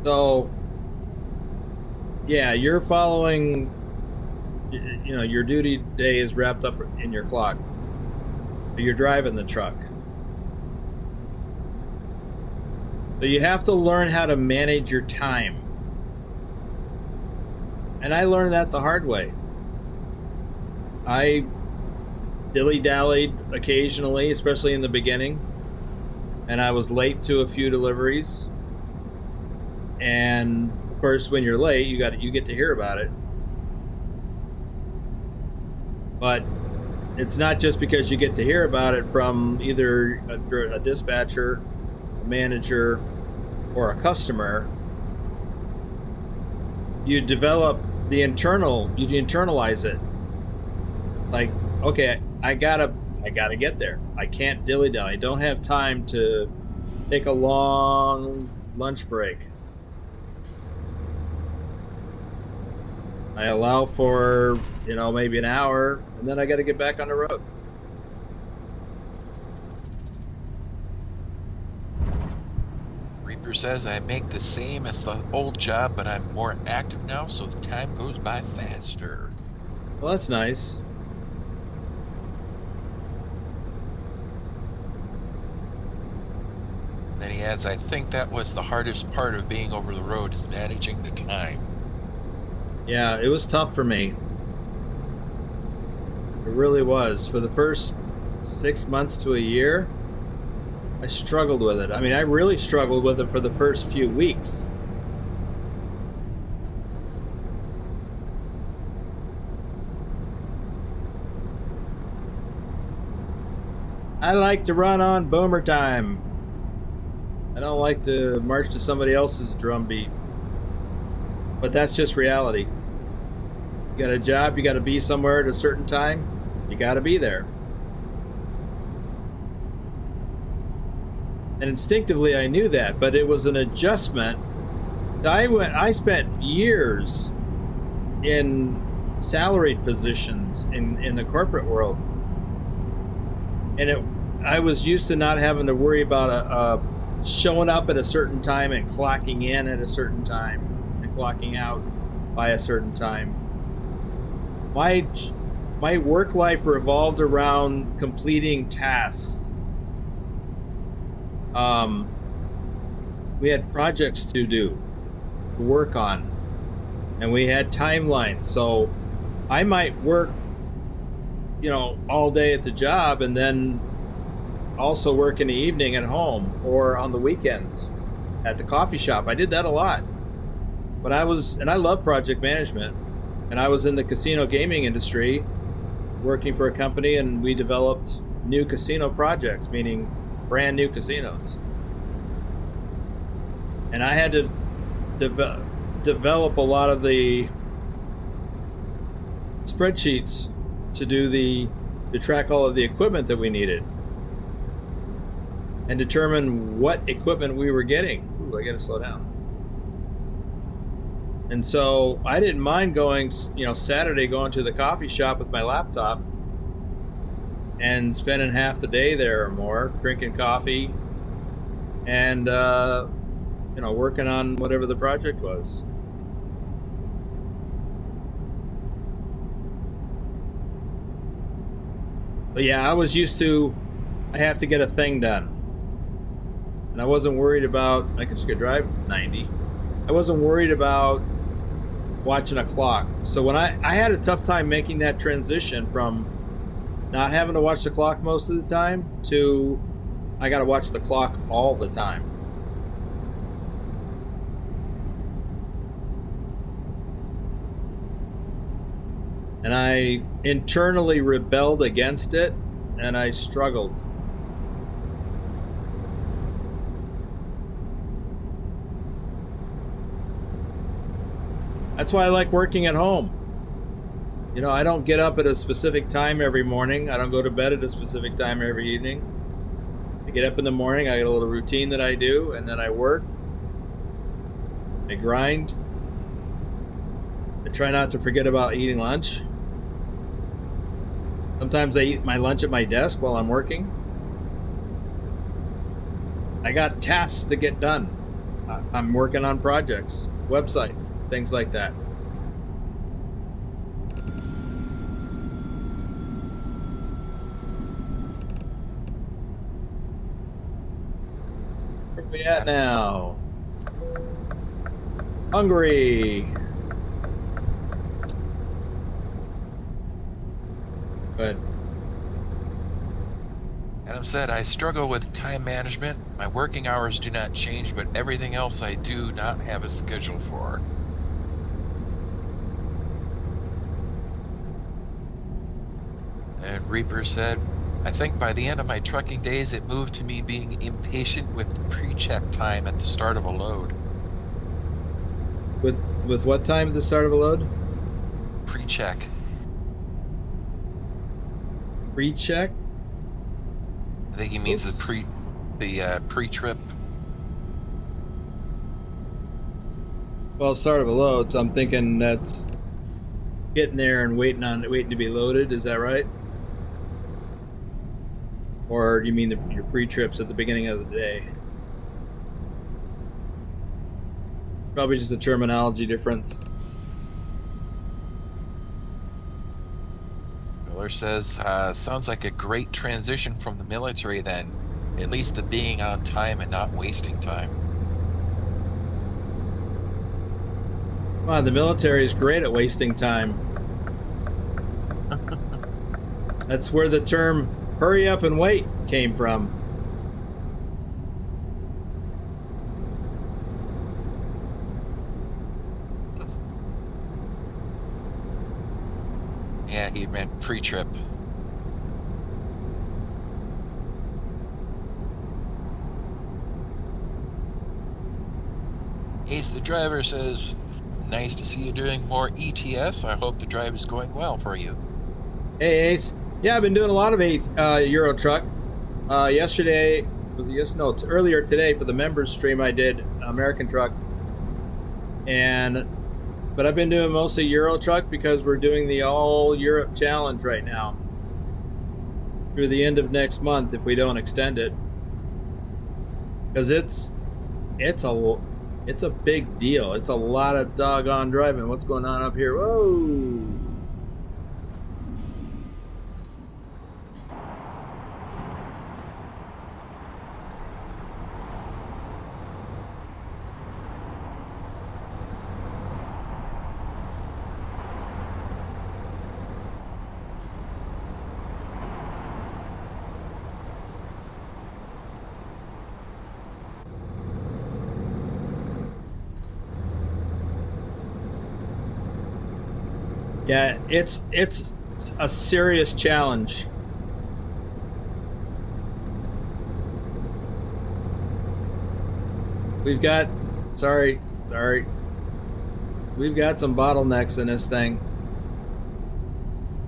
So, yeah, you're following, you know, your duty day is wrapped up in your clock. You're driving the truck. So you have to learn how to manage your time. And I learned that the hard way. I dilly-dallied occasionally, especially in the beginning. And I was late to a few deliveries. And of course, when you're late, you get to hear about it. But it's not just because you get to hear about it from either a dispatcher, a manager, or a customer. You develop you internalize it. Like, okay, I gotta get there. I can't dilly-dally. I don't have time to take a long lunch break. I allow for, you know, maybe an hour, and then I got to get back on the road. Reaper says, I make the same as the old job, but I'm more active now, so the time goes by faster. Well, that's nice. And then he adds, I think that was the hardest part of being over the road, is managing the time. Yeah, it was tough for me. It really was. For the first 6 months to a year, I struggled with it. I mean, I really struggled with it for the first few weeks. I like to run on boomer time. I don't like to march to somebody else's drum beat. But that's just reality. You got a job, you got to be somewhere at a certain time, you got to be there. And instinctively I knew that, but it was an adjustment. I spent years in salaried positions in the corporate world. And I was used to not having to worry about showing up at a certain time and clocking in at a certain time and clocking out by a certain time. My work life revolved around completing tasks. We had projects to do, to work on, and we had timelines. So I might work, all day at the job and then also work in the evening at home or on the weekends at the coffee shop. I did that a lot. But I love project management, and I was in the casino gaming industry working for a company, and we developed new casino projects, meaning brand new casinos. And I had to develop a lot of the spreadsheets to track all of the equipment that we needed and determine what equipment we were getting. Ooh, I gotta slow down. And so I didn't mind going, Saturday, going to the coffee shop with my laptop and spending half the day there or more drinking coffee and working on whatever the project was. But yeah, I was used to, I have to get a thing done. And I wasn't worried about, I guess I could drive 90. I wasn't worried about watching a clock. So when I had a tough time making that transition from not having to watch the clock most of the time to I got to watch the clock all the time. And I internally rebelled against it, and I struggled. That's why I like working at home. I don't get up at a specific time every morning. I don't go to bed at a specific time every evening. I get up in the morning, I get a little routine that I do, and then I work. I grind. I try not to forget about eating lunch. Sometimes I eat my lunch at my desk while I'm working. I got tasks to get done. I'm working on projects, websites, things like that. Where are we at now? Hungary. Good. Adam said, I struggle with time management. My working hours do not change, but everything else I do not have a schedule for. And Reefer said, I think by the end of my trucking days, it moved to me being impatient with the pre-check time at the start of a load. With what time at the start of a load? Pre-check. Pre-check? I think he means the pre-trip. Well, start of a load, so I'm thinking that's getting there and waiting to be loaded. Is that right? Or do you mean your pre-trips at the beginning of the day? Probably just a terminology difference. Miller says, sounds like a great transition from the military then. At least the being on time and not wasting time. Wow, the military is great at wasting time. That's where the term hurry up and wait came from. Yeah, he meant pre-trip. Ace the driver says, nice to see you doing more ETS. I hope the drive is going well for you. Hey, Ace. Yeah, I've been doing a lot of Euro Truck. Yesterday, it's earlier today for the members stream I did American Truck. But I've been doing mostly Euro Truck because we're doing the All Europe Challenge right now through the end of next month if we don't extend it. Because it's a big deal. It's a lot of doggone driving. What's going on up here? Whoa! Yeah, it's a serious challenge. We've got sorry. We've got some bottlenecks in this thing.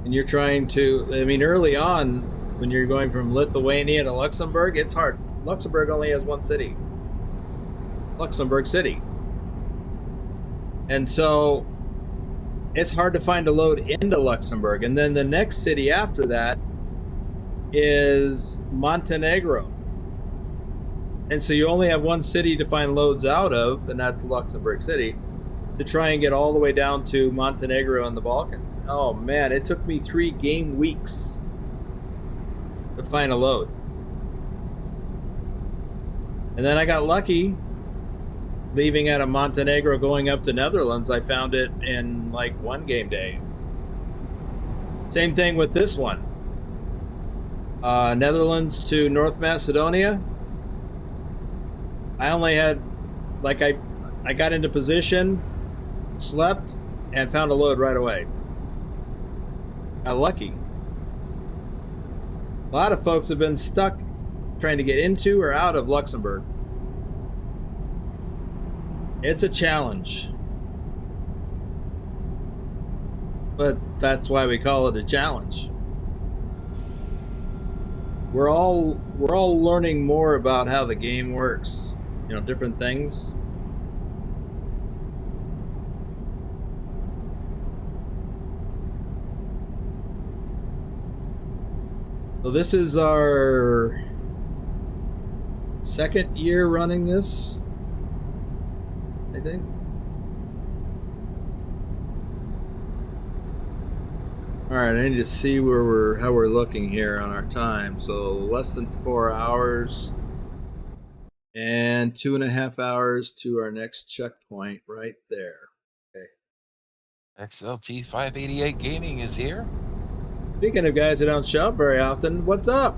And you're trying to, I mean, early on when you're going from Lithuania to Luxembourg, it's hard. Luxembourg only has one city. Luxembourg City. And so it's hard to find a load into Luxembourg. And then the next city after that is Montenegro. And so you only have one city to find loads out of, and that's Luxembourg City, to try and get all the way down to Montenegro and the Balkans. Oh man, it took me 3 game weeks to find a load. And then I got lucky. Leaving out of Montenegro going up to Netherlands, I found it in like 1 game day. Same thing with this one. Netherlands to North Macedonia. I only had, like, I got into position, slept, and found a load right away. Got lucky. A lot of folks have been stuck trying to get into or out of Luxembourg. It's a challenge. But that's why we call it a challenge. We're all learning more about how the game works. You know, different things. So this is our 2nd year running this, I think. All right, I need to see where how we're looking here on our time. So less than 4 hours and 2.5 hours to our next checkpoint right there. Okay. XLT 588 Gaming is here. Speaking of guys that don't show up very often, what's up?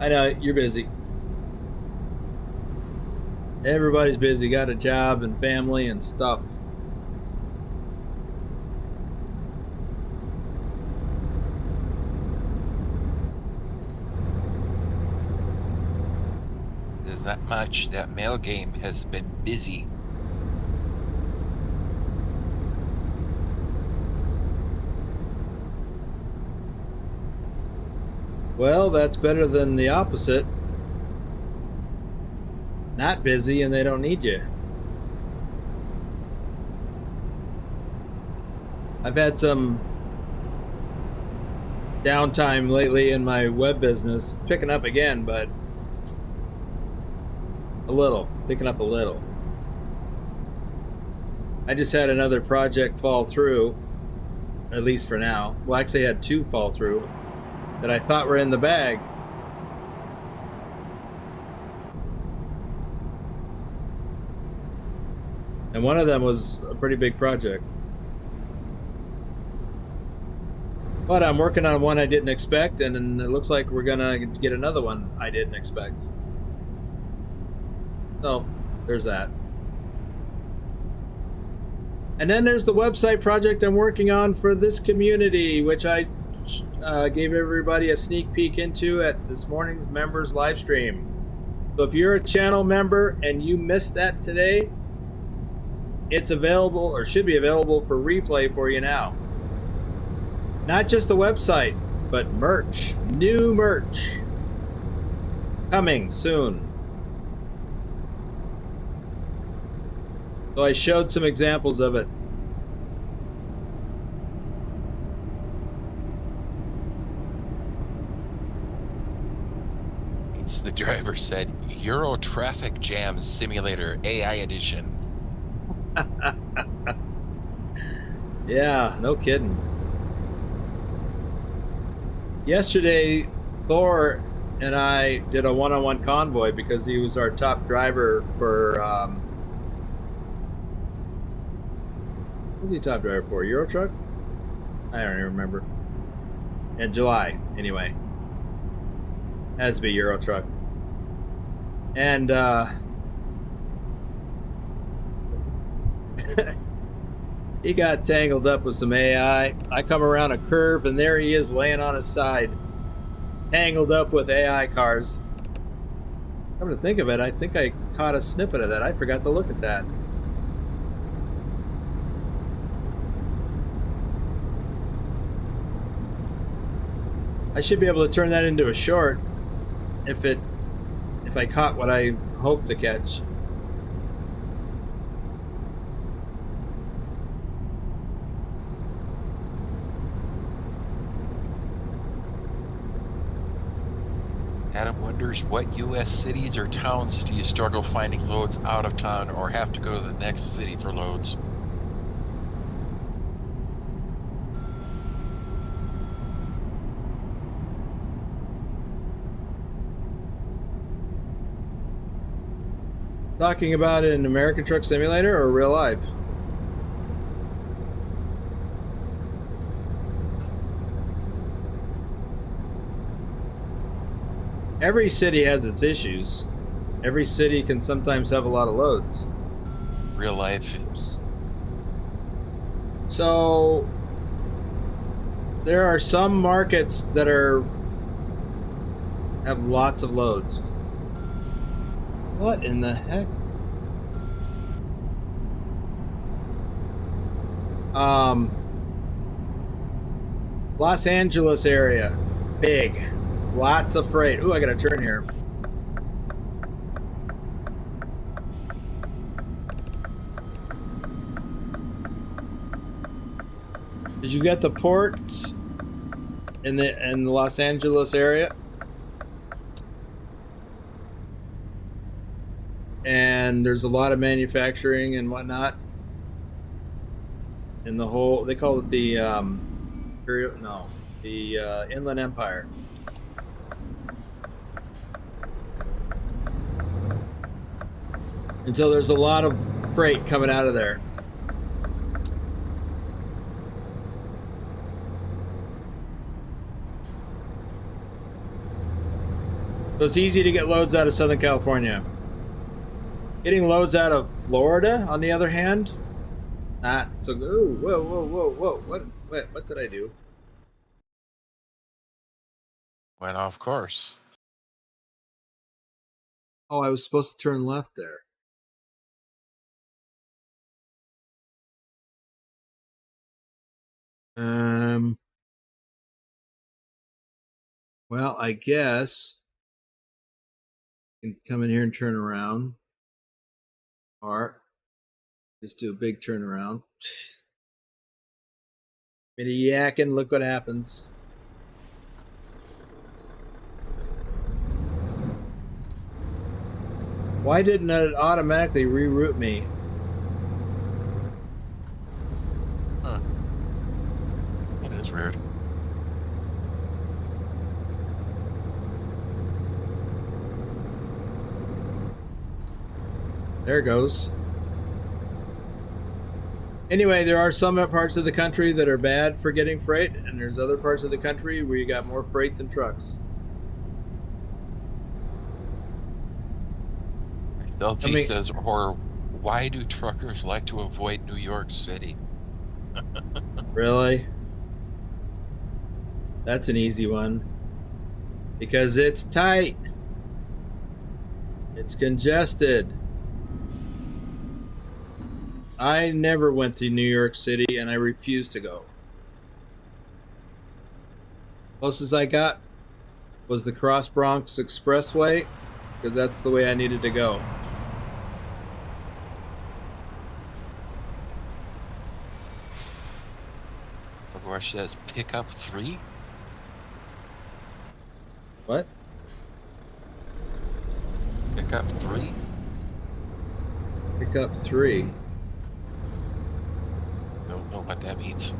I know you're busy. Everybody's busy, got a job and family and stuff. There's not much. That mail game has been busy. Well, that's better than the opposite. Not busy and they don't need you. I've had some downtime lately in my web business, picking up again, but picking up a little. I just had another project fall through, at least for now. Well, actually I had 2 fall through that I thought were in the bag. And one of them was a pretty big project. But I'm working on one I didn't expect, and it looks like we're gonna get another one I didn't expect. So, there's that. And then there's the website project I'm working on for this community, which I gave everybody a sneak peek into at this morning's members live stream. So if you're a channel member and you missed that today, it's available, or should be available, for replay for you now. Not just the website, but merch. New merch. Coming soon. So I showed some examples of it. The driver said, Euro Traffic Jam Simulator AI Edition. Yeah, no kidding. Yesterday, Thor and I did a one-on-one convoy because he was our top driver for, what was he top driver for? Euro Truck? I don't even remember. In July, anyway. Has to be Euro Truck. And he got tangled up with some AI. I come around a curve and there he is laying on his side, tangled up with AI cars. Come to think of it, I think I caught a snippet of that. I forgot to look at that. I should be able to turn that into a short if I caught what I hoped to catch. Adam wonders, what U.S. cities or towns do you struggle finding loads out of town or have to go to the next city for loads? Talking about it in American Truck Simulator or real life? Every city has its issues. Every city can sometimes have a lot of loads. Real life. So there are some markets that have lots of loads. What in the heck? Los Angeles area, big, lots of freight. Ooh, I got a turn here. Did you get the ports in the Los Angeles area? And there's a lot of manufacturing and whatnot in the whole, they call it the Inland Empire. And so there's a lot of freight coming out of there. So it's easy to get loads out of Southern California. Getting loads out of Florida, on the other hand, not so good. Ooh, whoa. What did I do? Went off course. Oh, I was supposed to turn left there. Well, I guess I can come in here and turn around. Or just do a big turnaround. Bit of yakking, look what happens. Why didn't it automatically reroute me? Huh. That is weird. There it goes. Anyway, there are some parts of the country that are bad for getting freight, and there's other parts of the country where you got more freight than trucks. LG says, or Why do truckers like to avoid New York City? Really? That's an easy one. Because it's tight. It's congested. I never went to New York City and I refuse to go. Closest I got was the Cross Bronx Expressway, because that's the way I needed to go. Rush says pickup 3? What? Pickup 3? Pickup 3. Don't know what that means.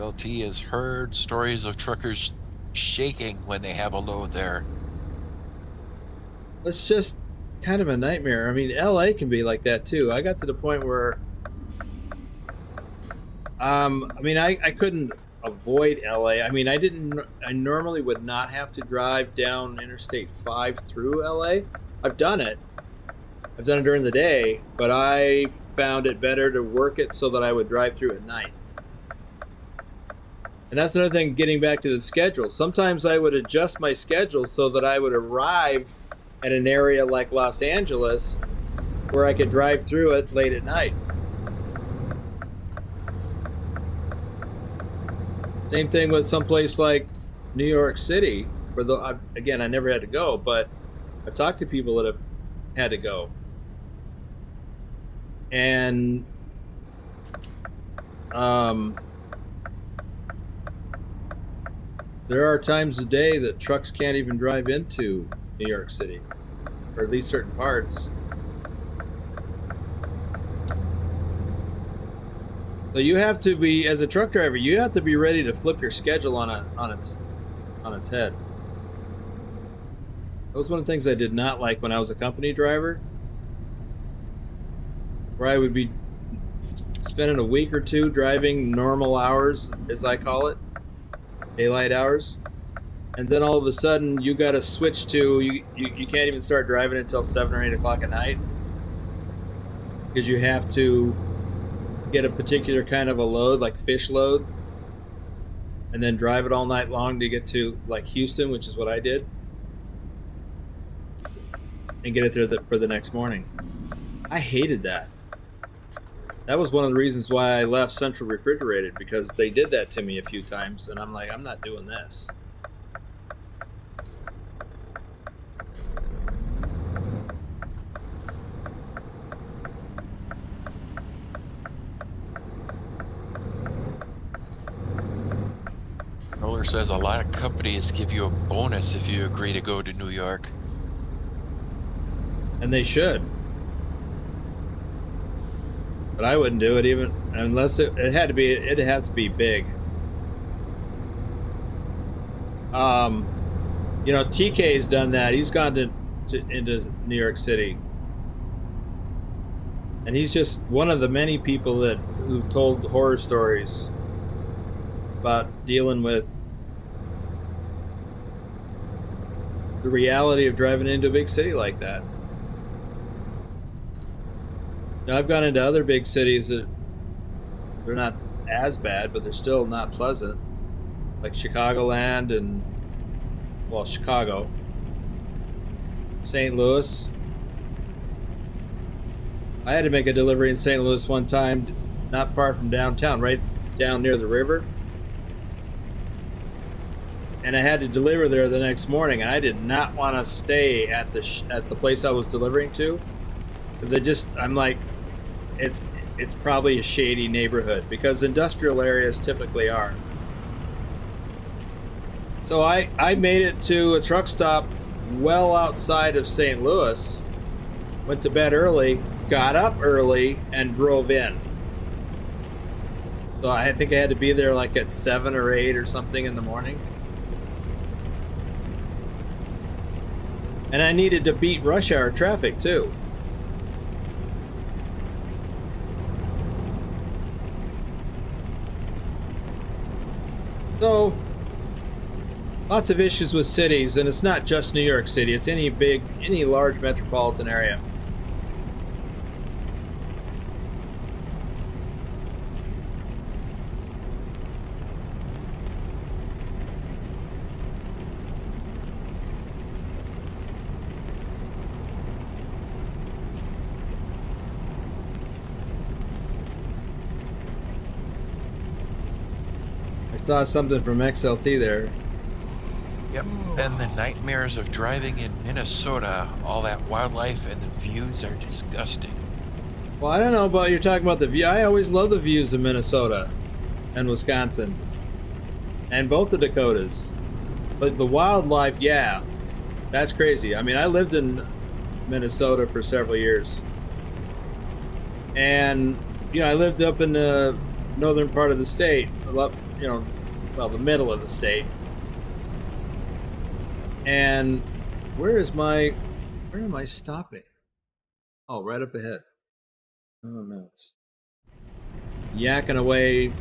LT has heard stories of truckers shaking when they have a load there. It's just kind of a nightmare. I mean, LA can be like that too. I got to the point where, I mean, I couldn't avoid LA. I mean, I normally would not have to drive down Interstate 5 through LA. I've done it. I've done it during the day, but I found it better to work it so that I would drive through at night. And that's another thing, getting back to the schedule. Sometimes I would adjust my schedule so that I would arrive at an area like Los Angeles where I could drive through it late at night. Same thing with someplace like New York City, where again, I never had to go, but I've talked to people that have had to go. And there are times a day that trucks can't even drive into New York City, or at least certain parts. So you have to be, as a truck driver, you have to be ready to flip your schedule on its head. That was one of the things I did not like when I was a company driver, where I would be spending a week or two driving normal hours, as I call it, daylight hours, and then all of a sudden you got to switch to you can't even start driving until 7 or 8 o'clock at night because you have to get a particular kind of a load, like fish load, and then drive it all night long to get to like Houston, which is what I did, and get it there for the next morning. I hated that. That was one of the reasons why I left Central Refrigerated, because they did that to me a few times, and I'm like, I'm not doing this. Roller says a lot of companies give you a bonus if you agree to go to New York. And they should. But I wouldn't do it even unless it'd have to be big. You know, TK's done that. He's gone into New York City, and he's just one of the many people who've told horror stories about dealing with the reality of driving into a big city like that. Now, I've gone into other big cities that they're not as bad, but they're still not pleasant, like Chicagoland and, well, Chicago, St. Louis. I had to make a delivery in St. Louis one time, not far from downtown, right down near the river. And I had to deliver there the next morning, and I did not want to stay at the place I was delivering to, because I'm like, it's probably a shady neighborhood, because industrial areas typically are. So I made it to a truck stop well outside of St. Louis, went to bed early, got up early, and drove in. So I think I had to be there like at 7 or 8 or something in the morning. And I needed to beat rush hour traffic too. So, lots of issues with cities, and it's not just New York City. It's any large metropolitan area. I saw something from XLT there. Yep. And the nightmares of driving in Minnesota, all that wildlife and the views are disgusting. Well, I don't know about you're talking about the view. I always love the views of Minnesota and Wisconsin and both the Dakotas. But the wildlife, yeah, that's crazy. I mean, I lived in Minnesota for several years. And, I lived up in the northern part of the state, well, the middle of the state. And where am I stopping? Oh, right up ahead. Oh, no. It's yakking away,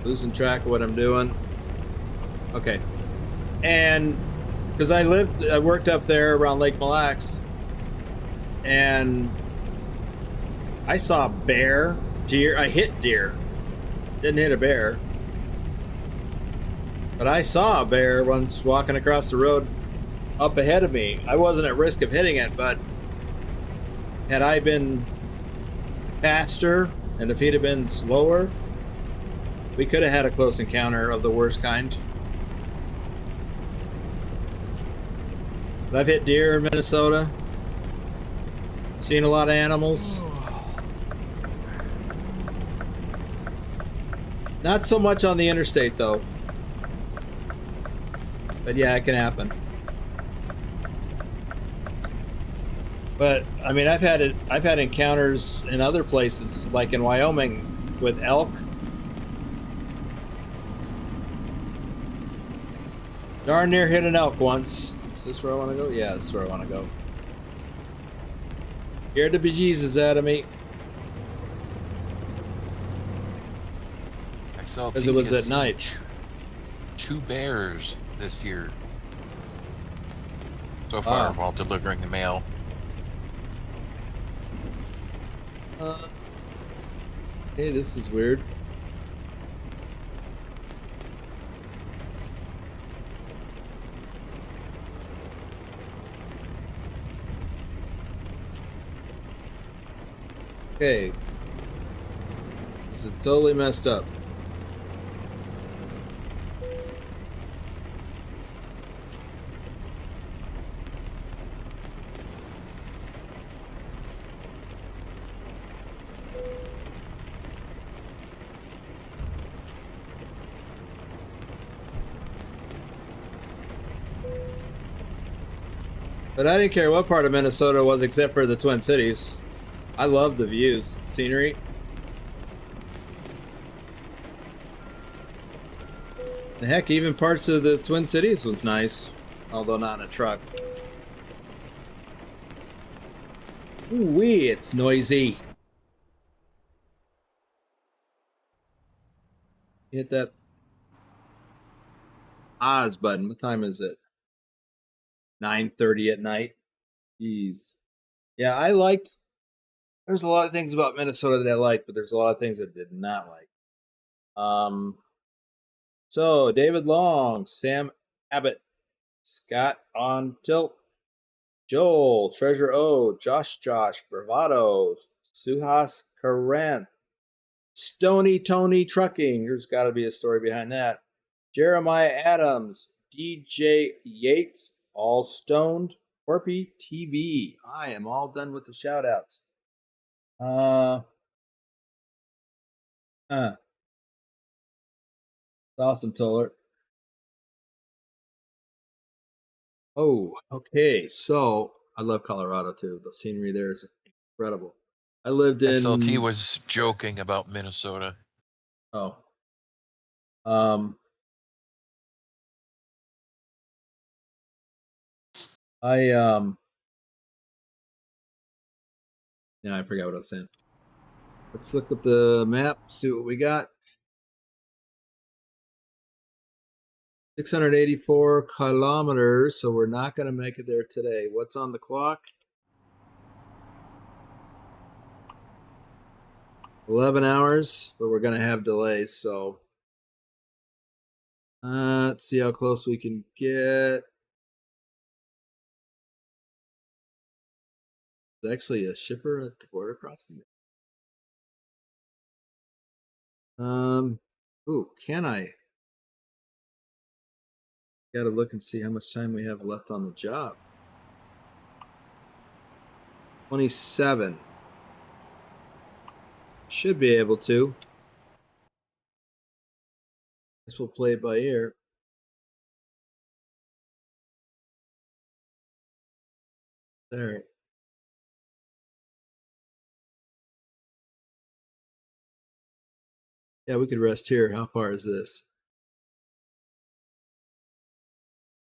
losing track of what I'm doing. Okay. And because I worked up there around Lake Mille Lacs, and I saw bear, deer. I hit deer. Didn't hit a bear. But I saw a bear once walking across the road up ahead of me. I wasn't at risk of hitting it, but had I been faster and if he'd have been slower, we could have had a close encounter of the worst kind. But I've hit deer in Minnesota. Seen a lot of animals. Not so much on the interstate, though. But yeah, it can happen. But I mean, I've had encounters in other places, like in Wyoming, with elk. Darn near hit an elk once. Is this where I want to go? Yeah, this is where I want to go. Scared the bejesus out of me. Because it was at night. 2 bears this year so far while delivering the mail. Hey, this is weird. Okay. This is totally messed up. But I didn't care what part of Minnesota it was except for the Twin Cities. I love the views, scenery. The heck, even parts of the Twin Cities was nice, although not in a truck. Ooh-wee, it's noisy. Hit that Oz button. What time is it? 9:30 at night. Jeez. Yeah, there's a lot of things about Minnesota that I like, but there's a lot of things I did not like. So David Long, Sam Abbott, Scott on Tilt, Joel, Treasure O, Josh, Bravado, Suhas Karan, Stony Tony Trucking. There's got to be a story behind that. Jeremiah Adams, DJ Yates, All Stoned, Corpy TV. I am all done with the shout outs. Awesome, Toller. Oh, okay. So I love Colorado too. The scenery there is incredible. I lived in XLT was joking about Minnesota. Oh. Yeah, I forgot what I was saying. Let's look at the map, see what we got. 684 kilometers, so we're not going to make it there today. What's on the clock? 11 hours, but we're going to have delays, so let's see how close we can get. There's actually a shipper at the border crossing. Ooh, can I? Gotta look and see how much time we have left on the job. 27. Should be able to. Guess we'll play it by ear. There. Yeah, we could rest here. How far is this?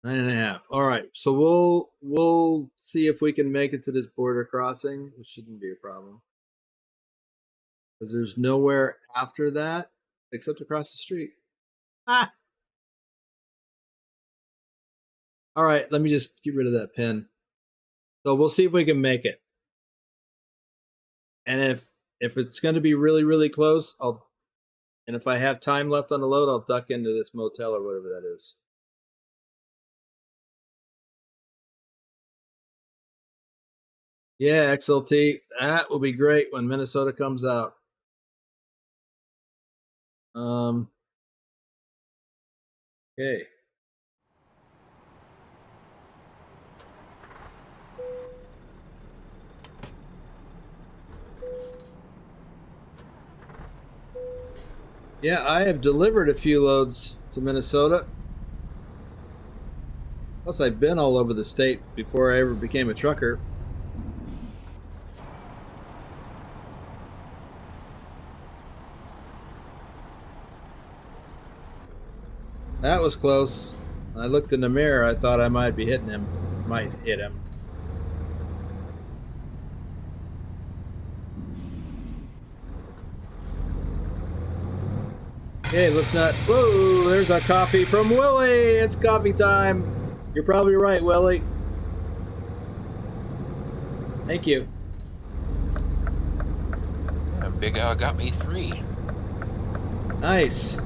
9.5. All right, so we'll see if we can make it to this border crossing. It shouldn't be a problem, because there's nowhere after that except across the street. Ah. All right, let me just get rid of that pin. So we'll see if we can make it. And if it's going to be really, really close, and if I have time left on the load, I'll duck into this motel or whatever that is. Yeah, XLT, that will be great when Minnesota comes out. Okay. Yeah, I have delivered a few loads to Minnesota. Plus, I've been all over the state before I ever became a trucker. That was close. I looked in the mirror. I thought I might be hitting him. Might hit him. Okay, let's not. Whoa, there's a coffee from Willie. It's coffee time. You're probably right, Willie. Thank you. Yeah, Big Al got me 3. Nice.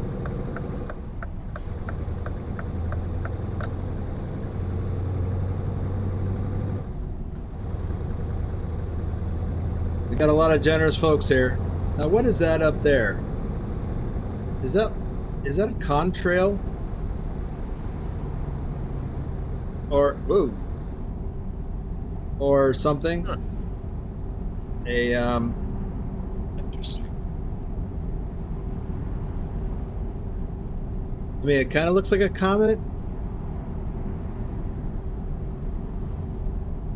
We got a lot of generous folks here. Now, what is that up there? Is that a contrail? Or whoa. Or something? Huh. Interesting. I mean, it kind of looks like a comet.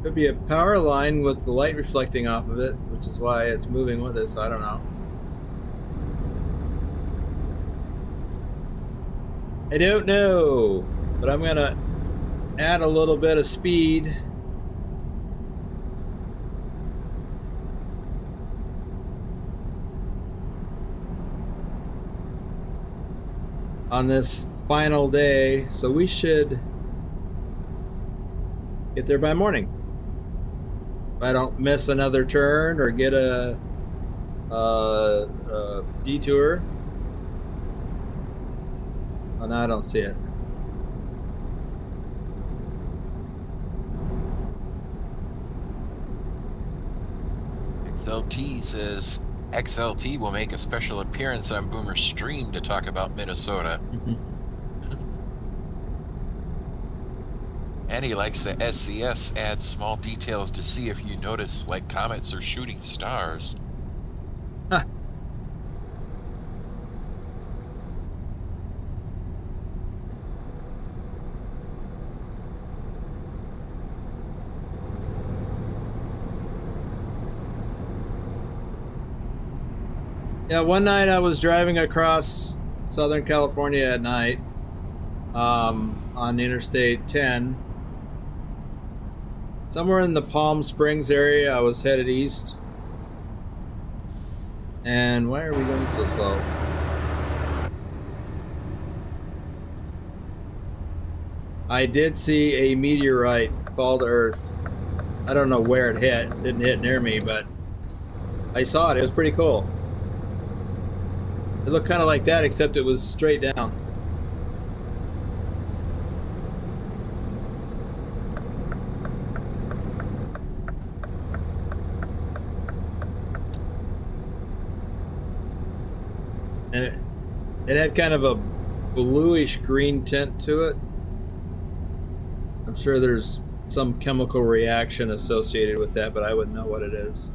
Could be a power line with the light reflecting off of it, which is why it's moving with us. I don't know. I don't know, but I'm gonna add a little bit of speed. On this final day, so we should get there by morning. If I don't miss another turn or get a detour. Oh, no, I don't see it. XLT says XLT will make a special appearance on Boomer's stream to talk about Minnesota. And he likes the SCS adds small details to see if you notice, like comets or shooting stars. Huh. Yeah, one night I was driving across Southern California at night on Interstate 10. Somewhere in the Palm Springs area, I was headed east. And why are we going so slow? I did see a meteorite fall to Earth. I don't know where it hit. It didn't hit near me, but I saw it. It was pretty cool. It looked kind of like that, except it was straight down. And it had kind of a bluish green tint to it. I'm sure there's some chemical reaction associated with that, but I wouldn't know what it is.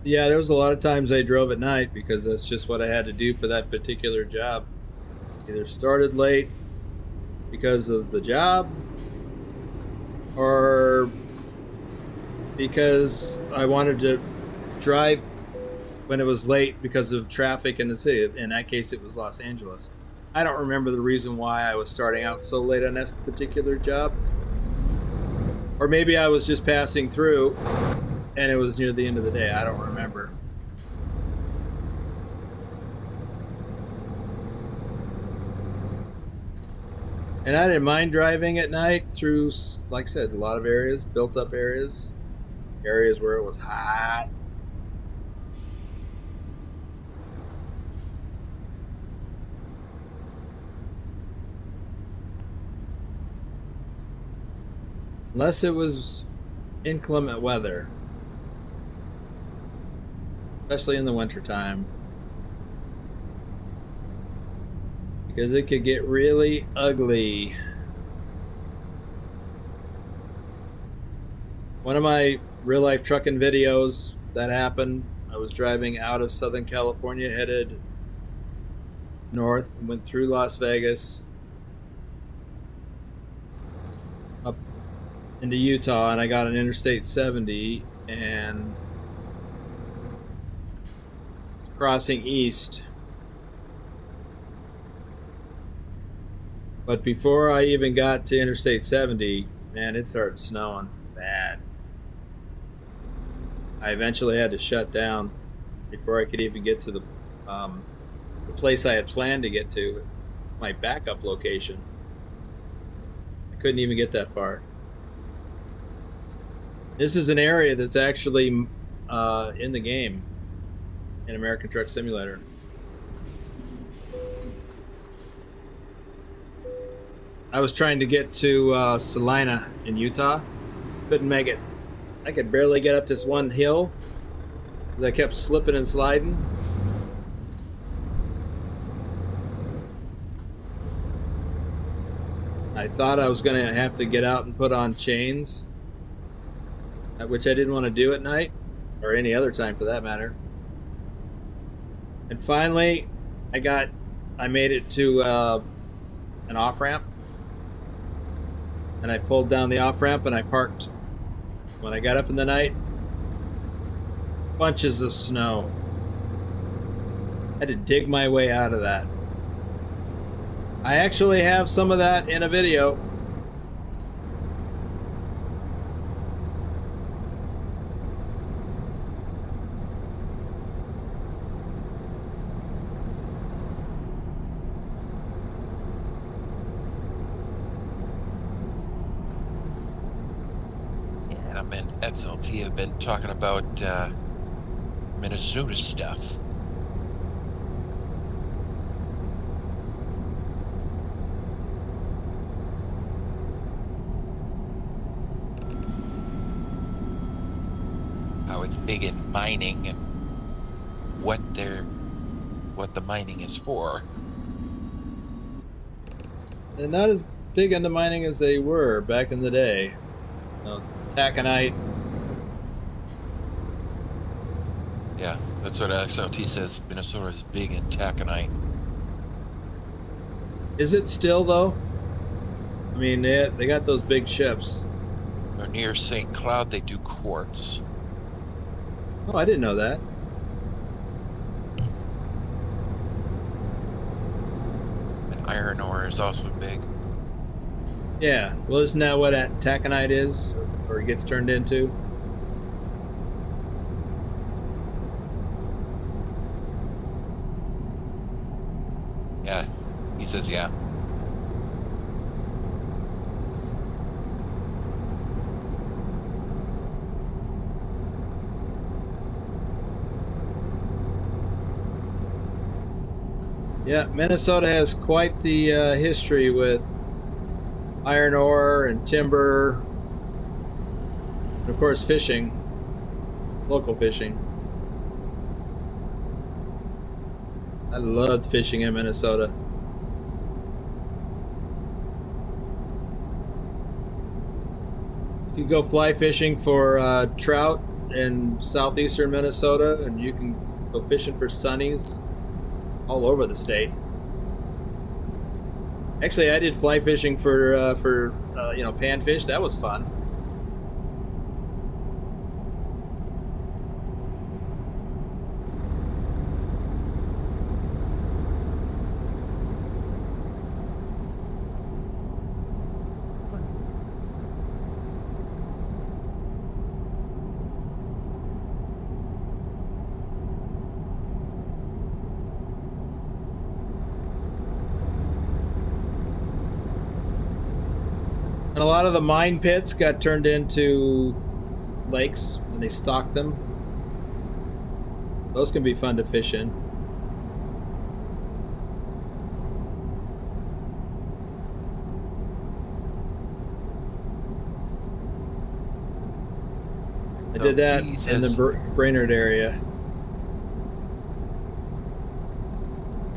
Yeah, there was a lot of times I drove at night because that's just what I had to do for that particular job. Either started late because of the job or because I wanted to drive when it was late because of traffic in the city. In that case, it was Los Angeles. I don't remember the reason why I was starting out so late on this particular job. Or maybe I was just passing through and it was near the end of the day. I don't remember. And I didn't mind driving at night through, like I said, a lot of areas, built up areas, areas where it was hot. Unless it was inclement weather. Especially in the wintertime. Because it could get really ugly. One of my real life trucking videos that happened, I was driving out of Southern California, headed north, and went through Las Vegas, up into Utah, and I got on Interstate 70 and crossing east. But before I even got to Interstate 70, man, it started snowing bad. I eventually had to shut down before I could even get to the place I had planned to get to, my backup location. I couldn't even get that far. This is an area that's actually in the game, in American Truck Simulator. I was trying to get to Salina in Utah. Couldn't make it. I could barely get up this one hill because I kept slipping and sliding. I thought I was going to have to get out and put on chains, which I didn't want to do at night, or any other time for that matter. And finally, I made it to an off-ramp, and I pulled down the off-ramp and I parked. When I got up in the night, bunches of snow. I had to dig my way out of that. I actually have some of that in a video. XLT have been talking about Minnesota stuff. How it's big in mining and what the mining is for. They're not as big into mining as they were back in the day. Taconite. Yeah, That's what XLT says. Minnesota is big in taconite. Is it still though? I mean, they got those big ships. Or near St. Cloud, they do quartz. Oh, I didn't know that. And iron ore is also big. Yeah. Well, isn't that what that taconite is, or gets turned into? Yeah, he says yeah. Yeah, Minnesota has quite the history with iron ore and timber, and of course fishing, local fishing. I loved fishing in Minnesota. You can go fly fishing for trout in southeastern Minnesota, and you can go fishing for sunnies all over the state. Actually, I did fly fishing for you know, panfish. That was fun. And a lot of the mine pits got turned into lakes, and they stocked them. Those can be fun to fish in. I did that in the Brainerd area.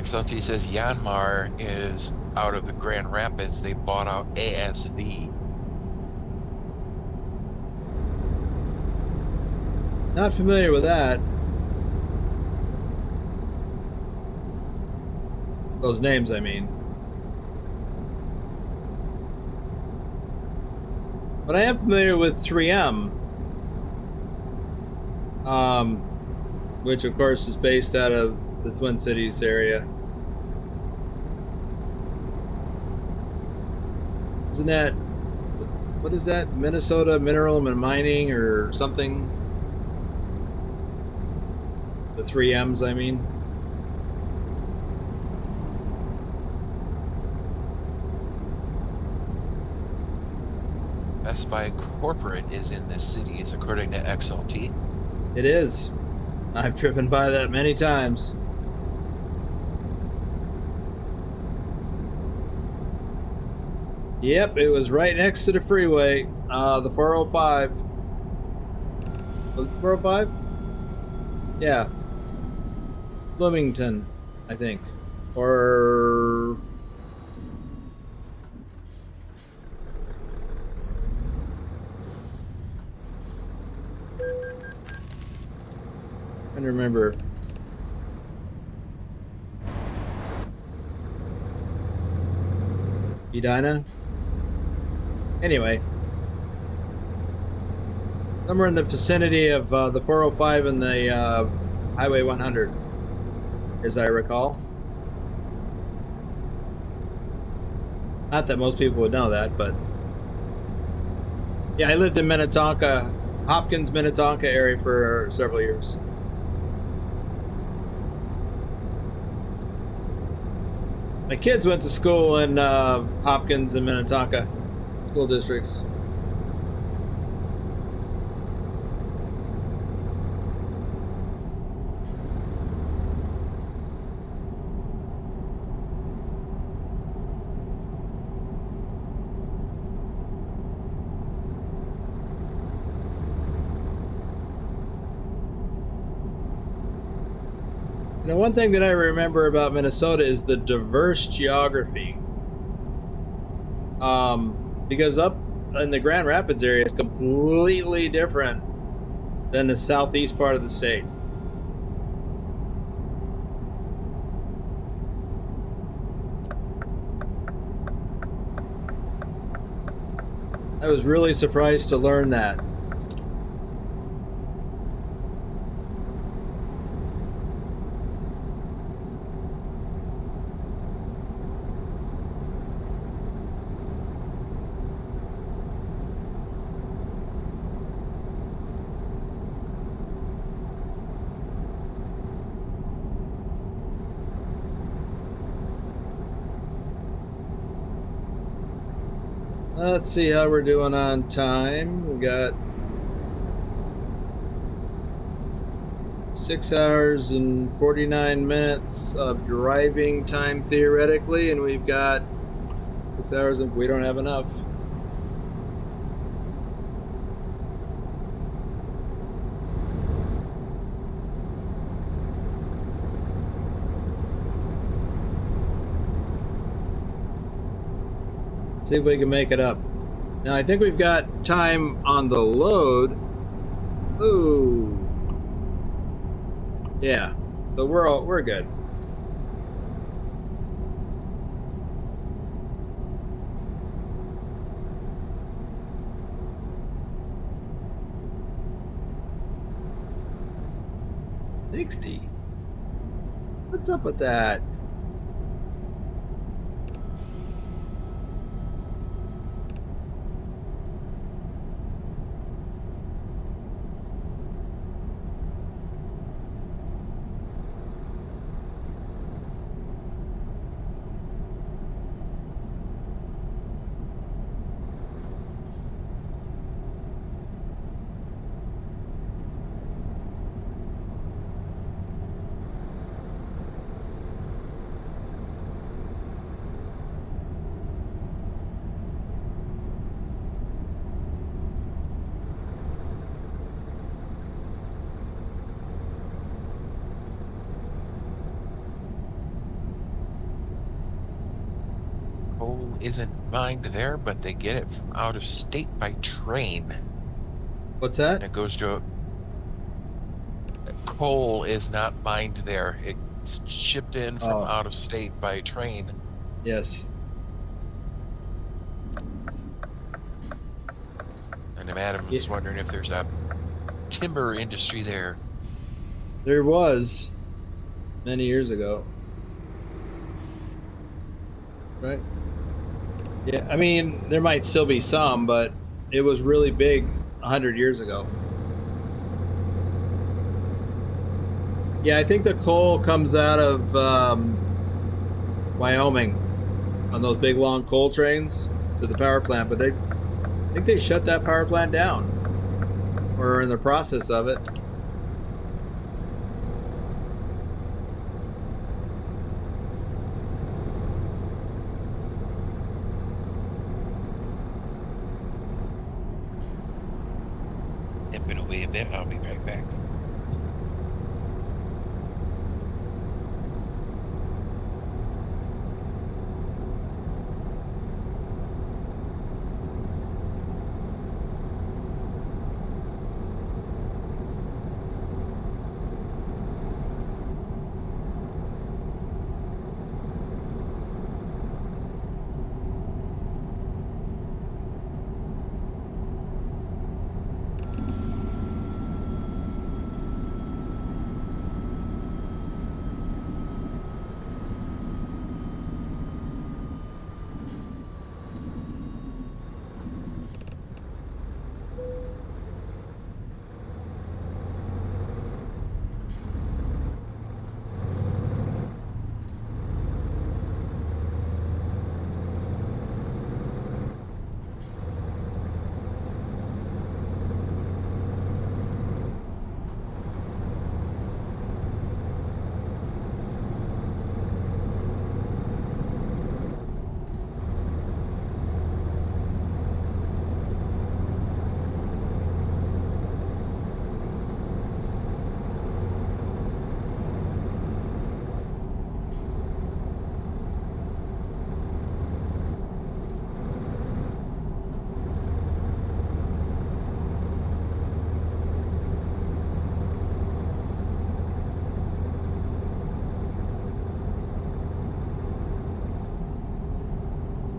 XLT says Yanmar is out of the Grand Rapids. They bought out ASV. Not familiar with that. Those names, I mean. But I am familiar with 3M. Which of course is based out of the Twin Cities area. Isn't that, what is that? Minnesota Mineral and Mining or something? The 3Ms, I mean. Best Buy Corporate is in this city, is according to XLT. It is. I've driven by that many times. Yep, it was right next to the freeway, the 405. Was it the 405? Yeah. Bloomington, I think. Or... I don't remember. Edina? Anyway. Somewhere in the vicinity of the 405 and the Highway 100, as I recall. Not that most people would know that, but... Yeah, I lived in Minnetonka, Hopkins, Minnetonka area for several years. My kids went to school in Hopkins and Minnetonka school districts. Now, one thing that I remember about Minnesota is the diverse geography. Because up in the Grand Rapids area is completely different than the southeast part of the state. I was really surprised to learn that. Let's see how we're doing on time. We got 6 hours and 49 minutes of driving time theoretically, and we've got 6 hours and we don't have enough. See if we can make it up. Now I think we've got time on the load. Ooh. Yeah. So we're good. $60. What's up with that? Coal isn't mined there, but they get it from out of state by train. What's that? And it goes to coal is not mined there. It's shipped in from out of state by train. Yes. And Adam was wondering if there's a timber industry there. There was many years ago. Right? Yeah, I mean, there might still be some, but it was really big 100 years ago. Yeah, I think the coal comes out of Wyoming on those big long coal trains to the power plant, but I think they shut that power plant down or are in the process of it. Nipping away a bit, I'll be right back.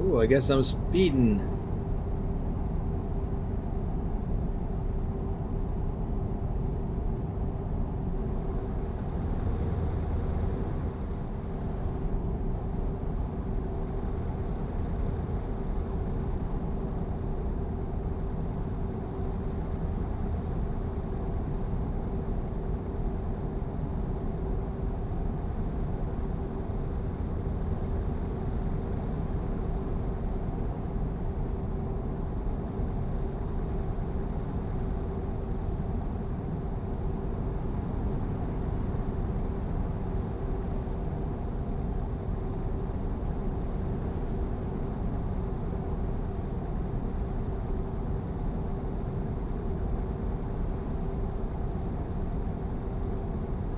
Ooh, I guess I'm speeding.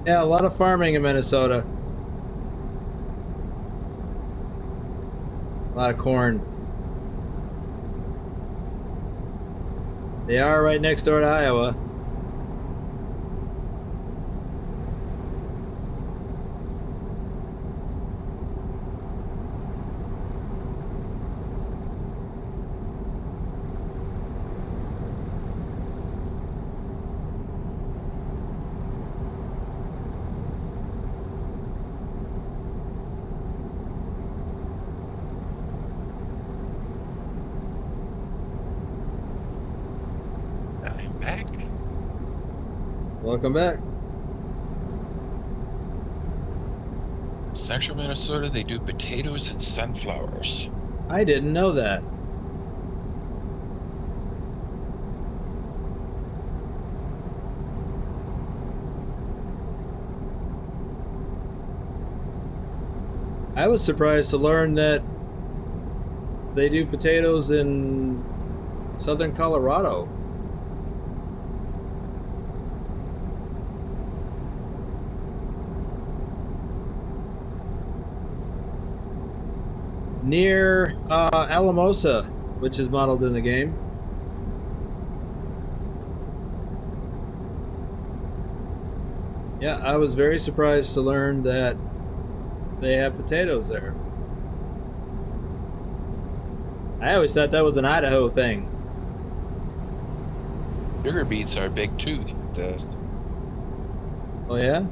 Yeah, a lot of farming in Minnesota. A lot of corn. They are right next door to Iowa. I'm back. Welcome back. Central Minnesota, they do potatoes and sunflowers. I didn't know that. I was surprised to learn that they do potatoes in southern Colorado. Near Alamosa, which is modeled in the game. Yeah, I was very surprised to learn that they have potatoes there. I always thought that was an Idaho thing. Sugar beets are big too. Oh yeah?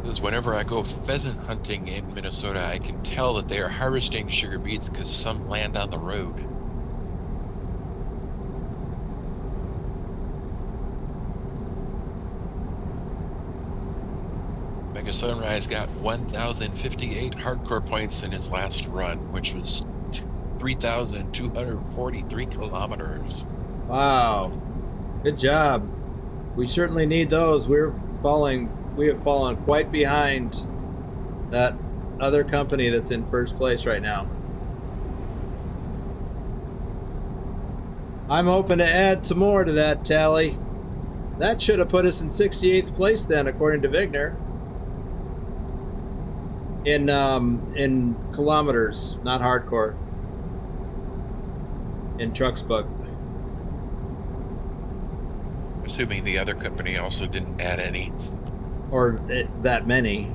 Because whenever I go pheasant hunting in Minnesota, I can tell that they are harvesting sugar beets because some land on the road. Mega Sunrise got 1,058 hardcore points in his last run, which was 3,243 kilometers. Wow. Good job. We certainly need those. We have fallen quite behind that other company that's in first place right now. I'm hoping to add some more to that tally. That should have put us in 68th place then, according to Vigner. In kilometers, not hardcore. In TrucksBook. Assuming the other company also didn't add any. Or that many.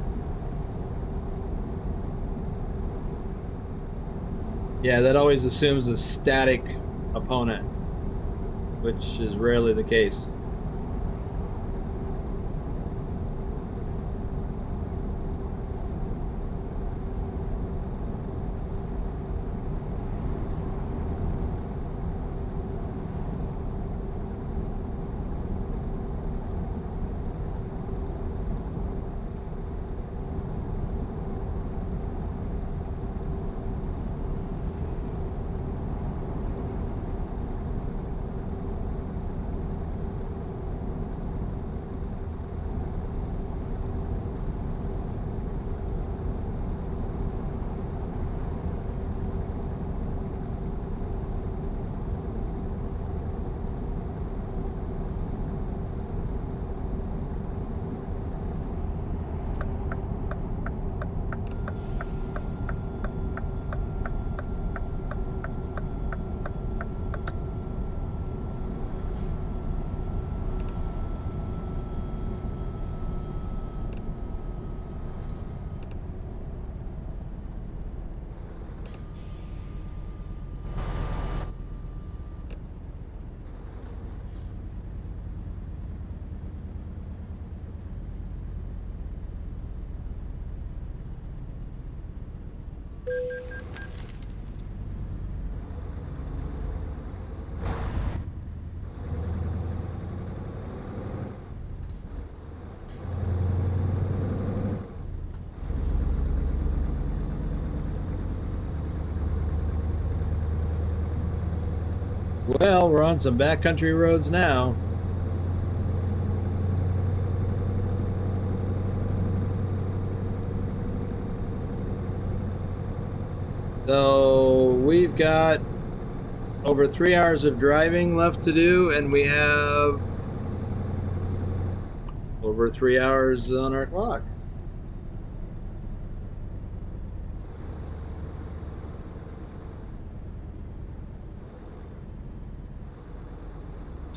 Yeah, that always assumes a static opponent, which is rarely the case. Well, we're on some backcountry roads now. So we've got over 3 hours of driving left to do, and we have over 3 hours on our clock.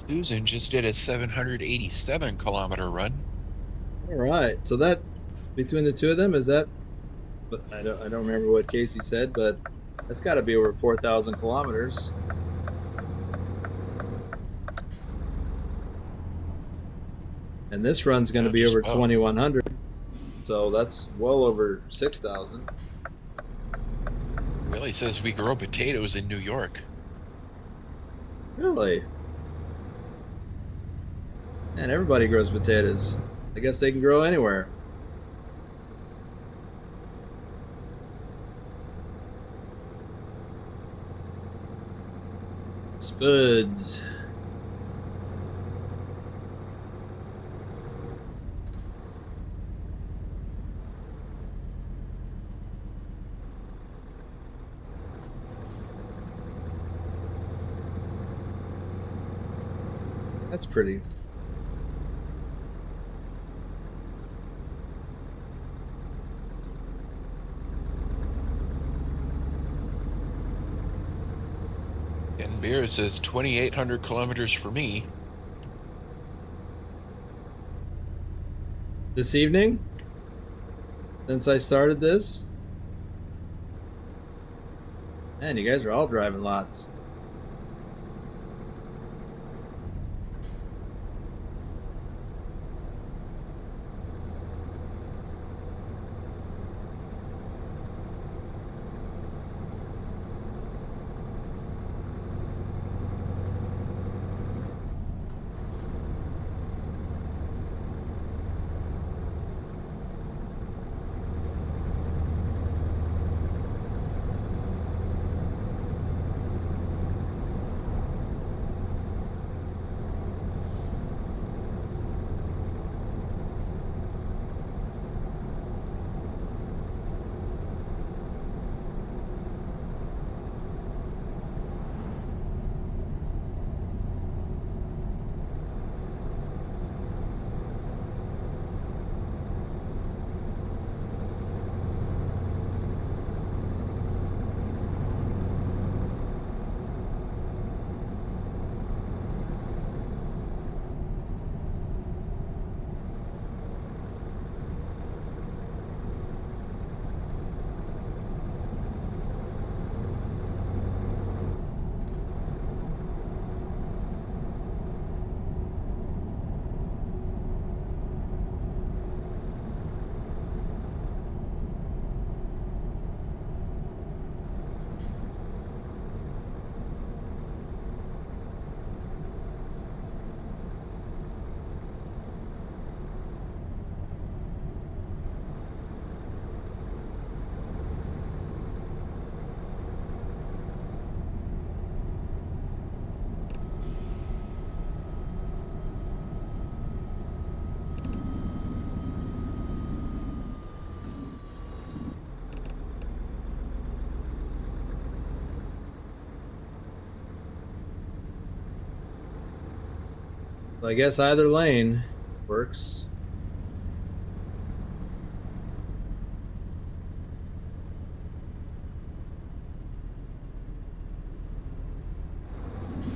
Susan just did a 787-kilometer run. All right. So that between the two of them, is that? But I don't remember what Casey said, but that's got to be over 4,000 kilometers. And this run's going to be over 2,100, so that's well over 6,000. Really says we grow potatoes in New York. Really? Man, everybody grows potatoes. I guess they can grow anywhere. Spuds. That's pretty. And Beer says 2,800 kilometers for me. This evening? Since I started this? Man, you guys are all driving lots. So I guess either lane works.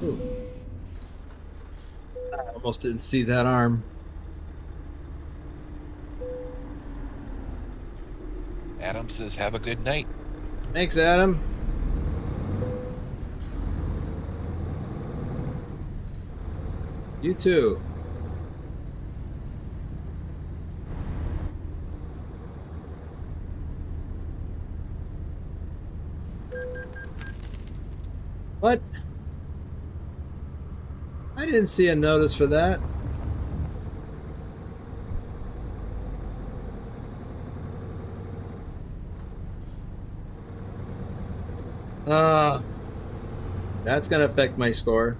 Ooh. I almost didn't see that arm. Adam says, have a good night. Thanks, Adam. You too. What? I didn't see a notice for that. That's going to affect my score.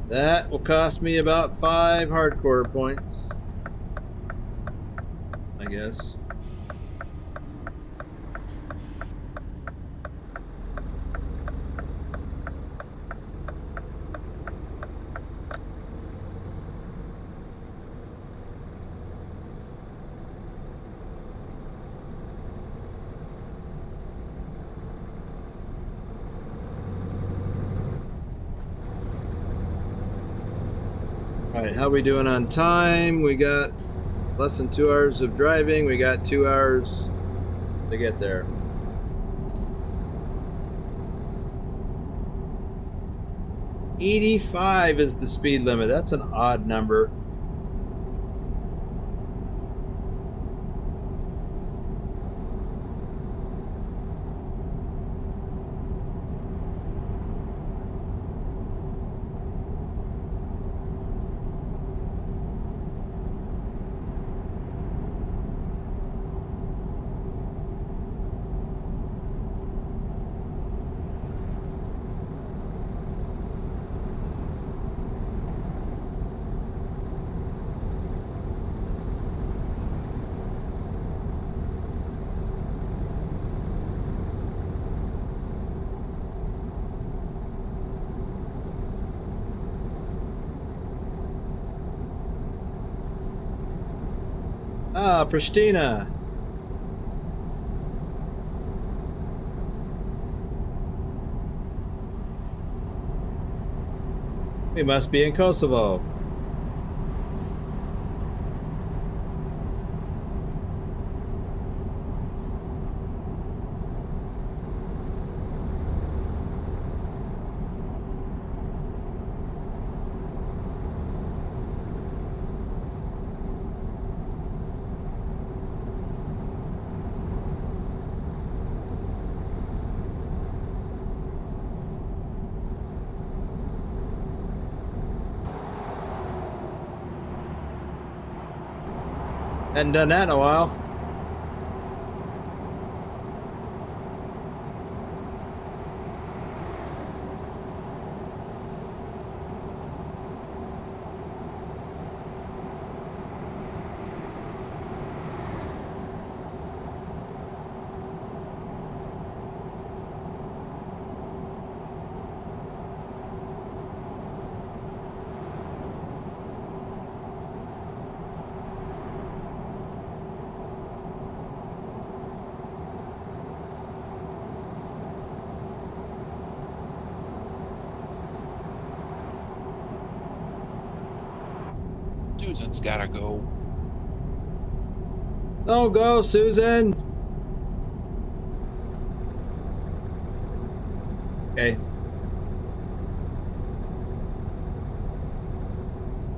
That will cost me about 5 hardcore points, I guess. All right, how are we doing on time? We got less than 2 hours of driving. We got 2 hours to get there. $85 is the speed limit. That's an odd number. Ah, Pristina. We must be in Kosovo. Hadn't done that in a while. Susan's gotta go. Don't go, Susan. Okay.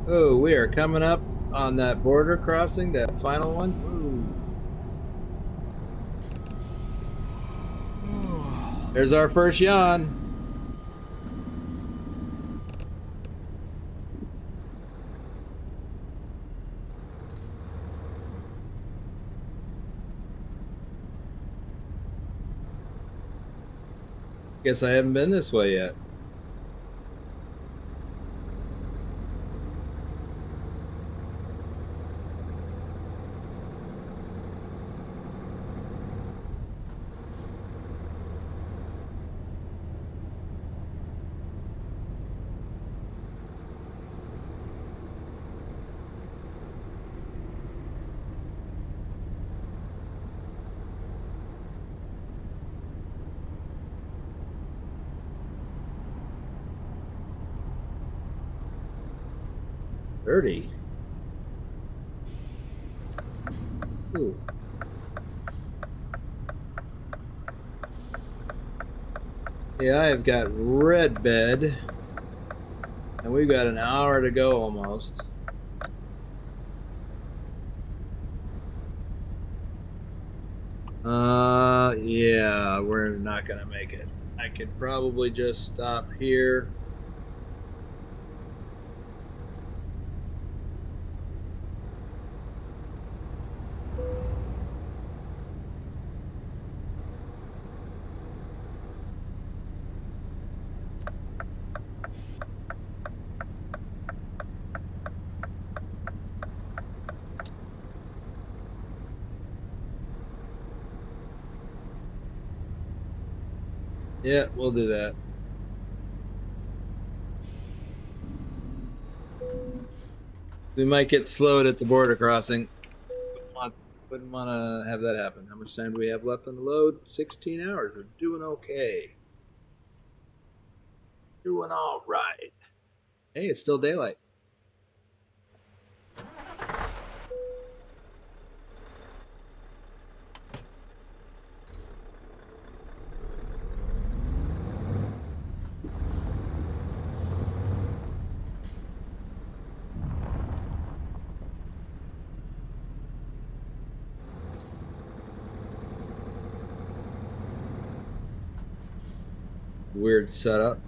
Oh, we are coming up on that border crossing, that final one. Ooh. There's our first yawn. Guess I haven't been this way yet. Dirty. Ooh. I Yeah, I've got red bed, and we've got an hour to go almost. Yeah, we're not gonna make it. I could probably just stop here. Yeah, we'll do that. We might get slowed at the border crossing. Wouldn't want to have that happen. How much time do we have left on the load? 16 hours. We're doing okay. Doing all right. Hey, it's still daylight. Weird setup.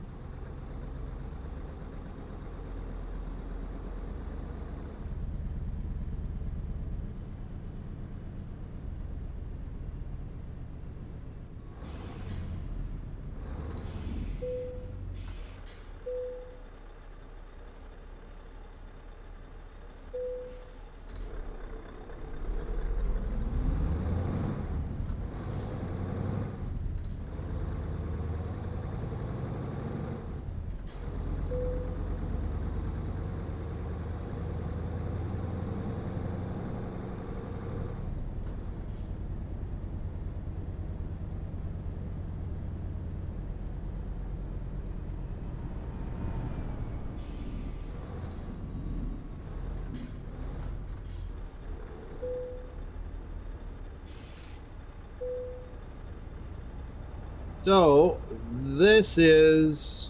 So, this is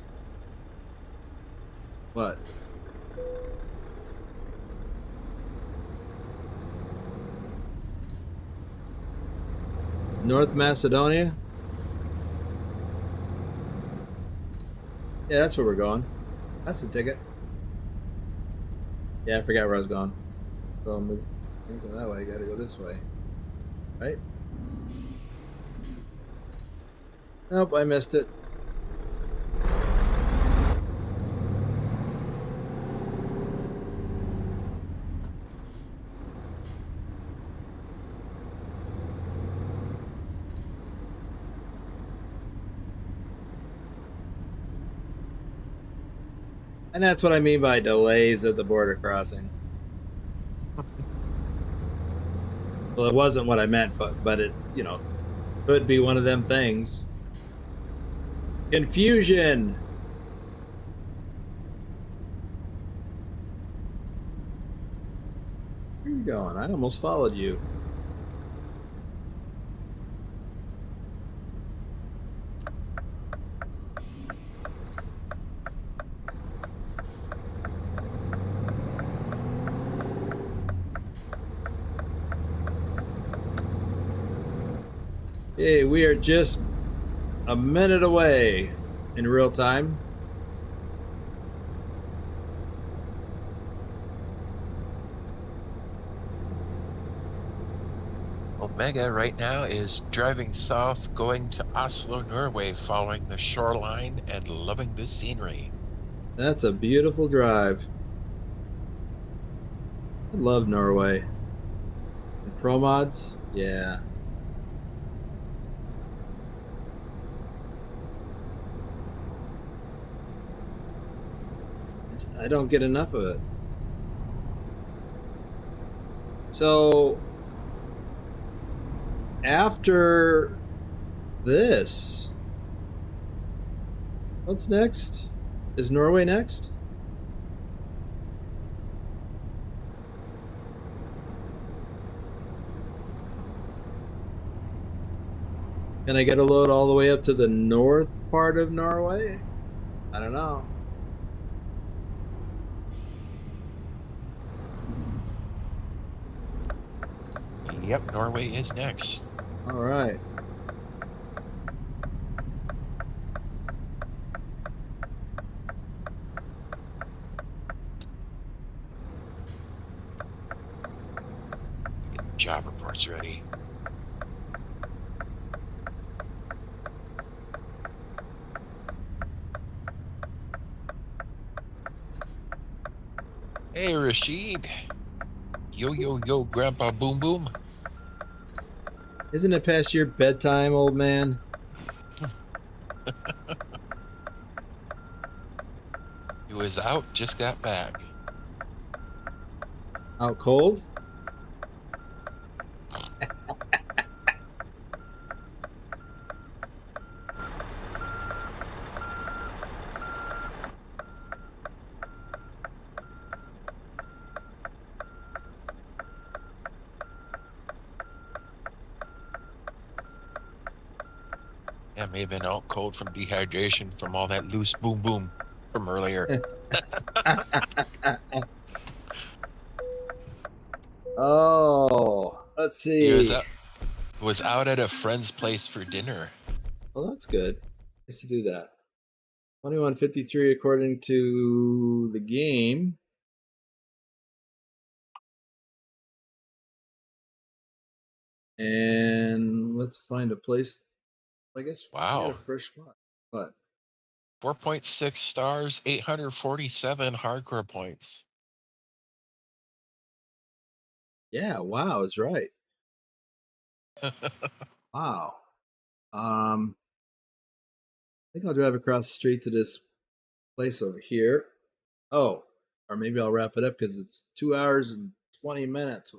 what? North Macedonia? Yeah, that's where we're going. That's the ticket. Yeah, I forgot where I was going. So I'm can't go that way. I gotta go this way. Right? Nope, I missed it. And that's what I mean by delays at the border crossing. Well, it wasn't what I meant, but it, could be one of them things. Confusion. Where are you going? I almost followed you. Hey, we are just a minute away in real time. Omega right now is driving south, going to Oslo, Norway, following the shoreline and loving the scenery. That's a beautiful drive. I love Norway. And ProMods, yeah. I don't get enough of it. So after this, what's next? Is Norway next? Can I get a load all the way up to the north part of Norway? I don't know. Yep, Norway is next. All right. Job reports ready. Hey, Rashid. Yo, yo, yo, Grandpa Boom Boom. Isn't it past your bedtime, old man? He was out, just got back. Out cold? Yeah, may have been out cold from dehydration from all that loose boom boom from earlier. Oh, let's He see. was out at a friend's place for dinner. Well, that's good. Nice to do that. 21:53 according to the game. And let's find a place. I guess we got Wow. a fresh spot. What? 4.6 stars, 847 hardcore points. Yeah, wow is right. Wow. I think I'll drive across the street to this place over here. Oh, or maybe I'll wrap it up because it's 2 hours and 20 minutes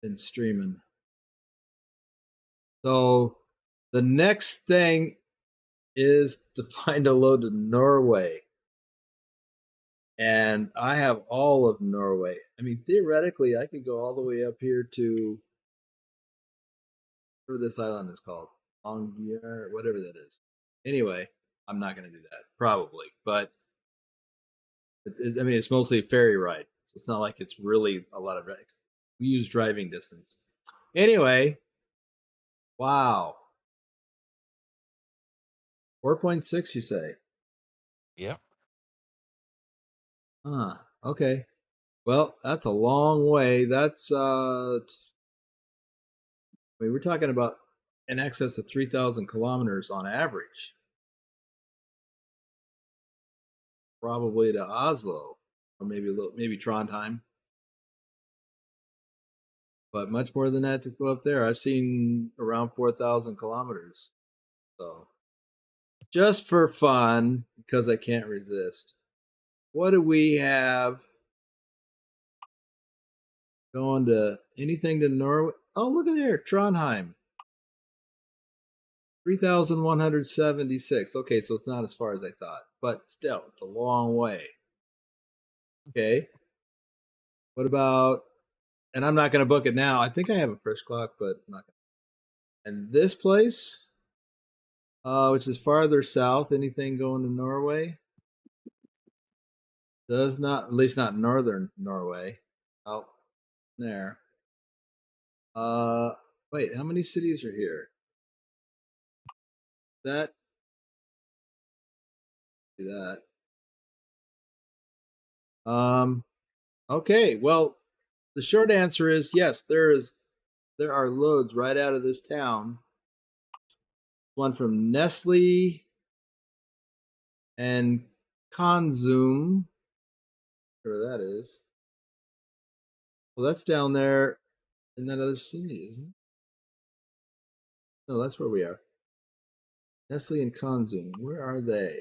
been streaming. So the next thing is to find a load to Norway. And I have all of Norway. I mean, theoretically, I could go all the way up here to whatever this island is called, Longyear, whatever that is. Anyway, I'm not going to do that, probably. But I mean, it's mostly a ferry ride, so it's not like it's really a lot of rides. We use driving distance. Anyway, wow, 4.6, you say? Yep. Huh. Okay. Well, that's a long way. That's I mean, we're talking about in excess of 3,000 kilometers on average, probably to Oslo, or maybe a little, maybe Trondheim, but much more than that to go up there. I've seen around 4,000 kilometers. So, just for fun, because I can't resist, what do we have going to anything to Norway? Oh, look at there, Trondheim. 3,176. Okay, so it's not as far as I thought, but still, it's a long way. Okay. What about, and I'm not going to book it now. I think I have a fresh clock, but I'm not going to. And this place, which is farther south, anything going to Norway? Does not, at least not northern Norway. Oh, there. Uh, wait, how many cities are here? That, do that. Okay, well, the short answer is yes, there are loads right out of this town. One from Nestle and Consum, whatever that is. Well, that's down there in that other city, isn't it? No, that's where we are. Nestle and Consum, where are they?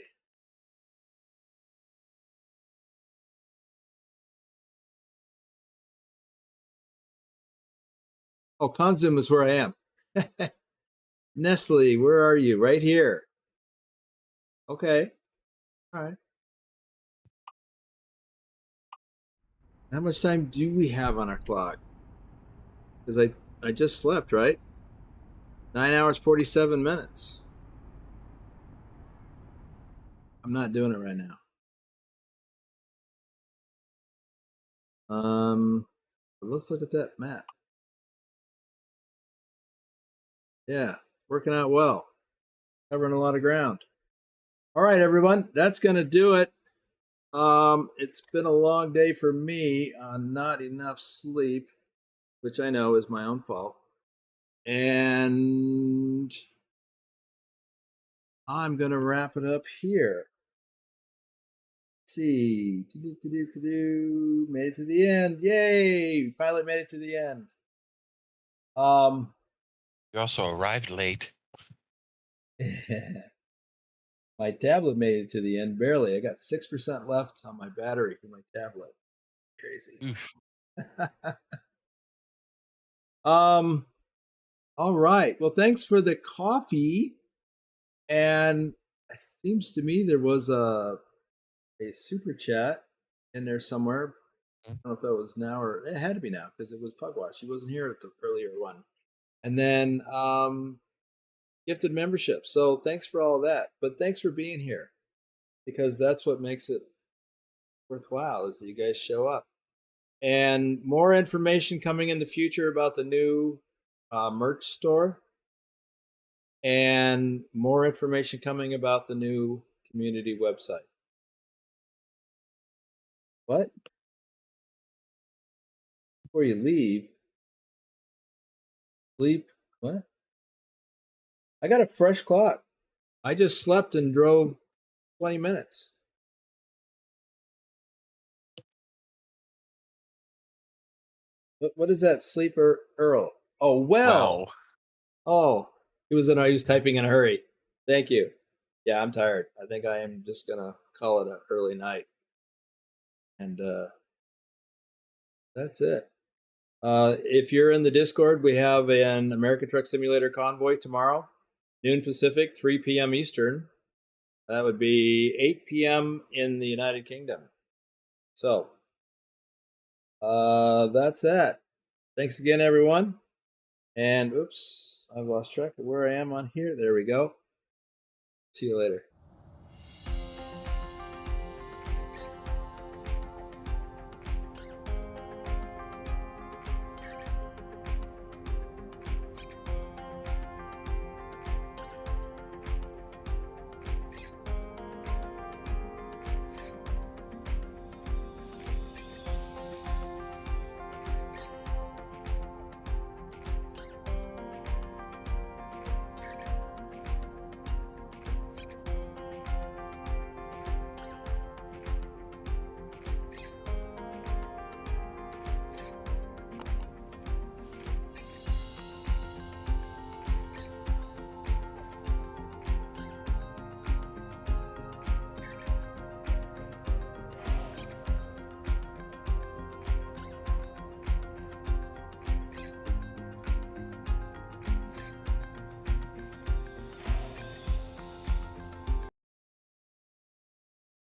Oh, Consum is where I am. Nestle, where are you? Right here. Okay. All right. How much time do we have on our clock? Because I just slept, right? 9 hours, 47 minutes. I'm not doing it right now. Let's look at that map. Yeah, working out well. Covering a lot of ground. All right, everyone, that's going to do it. It's been a long day for me on not enough sleep, which I know is my own fault. And I'm going to wrap it up here. Let's see. Made it to the end. Yay! Pilot made it to the end. You also arrived late. My tablet made it to the end barely. I got 6% left on my battery for my tablet. Crazy. Oof. All right. Well, thanks for the coffee. And it seems to me there was a super chat in there somewhere. I don't know if that was now or it had to be now because it was Pugwash. He wasn't here at the earlier one. And then gifted membership. So thanks for all of that. But thanks for being here because that's what makes it worthwhile is that you guys show up. And more information coming in the future about the new merch store. And more information coming about the new community website. What? Before you leave, sleep. What? I got a fresh clock. I just slept and drove 20 minutes. What is that? Sleeper Earl. Oh, well. Oh, he was typing in a hurry. Thank you. Yeah, I'm tired. I think I am just gonna call it an early night. And that's it. If you're in the Discord, we have an American Truck Simulator convoy tomorrow, noon Pacific, 3 p.m. Eastern. That would be 8 p.m. in the United Kingdom. So, that's that. Thanks again, everyone. And oops, I've lost track of where I am on here. There we go. See you later.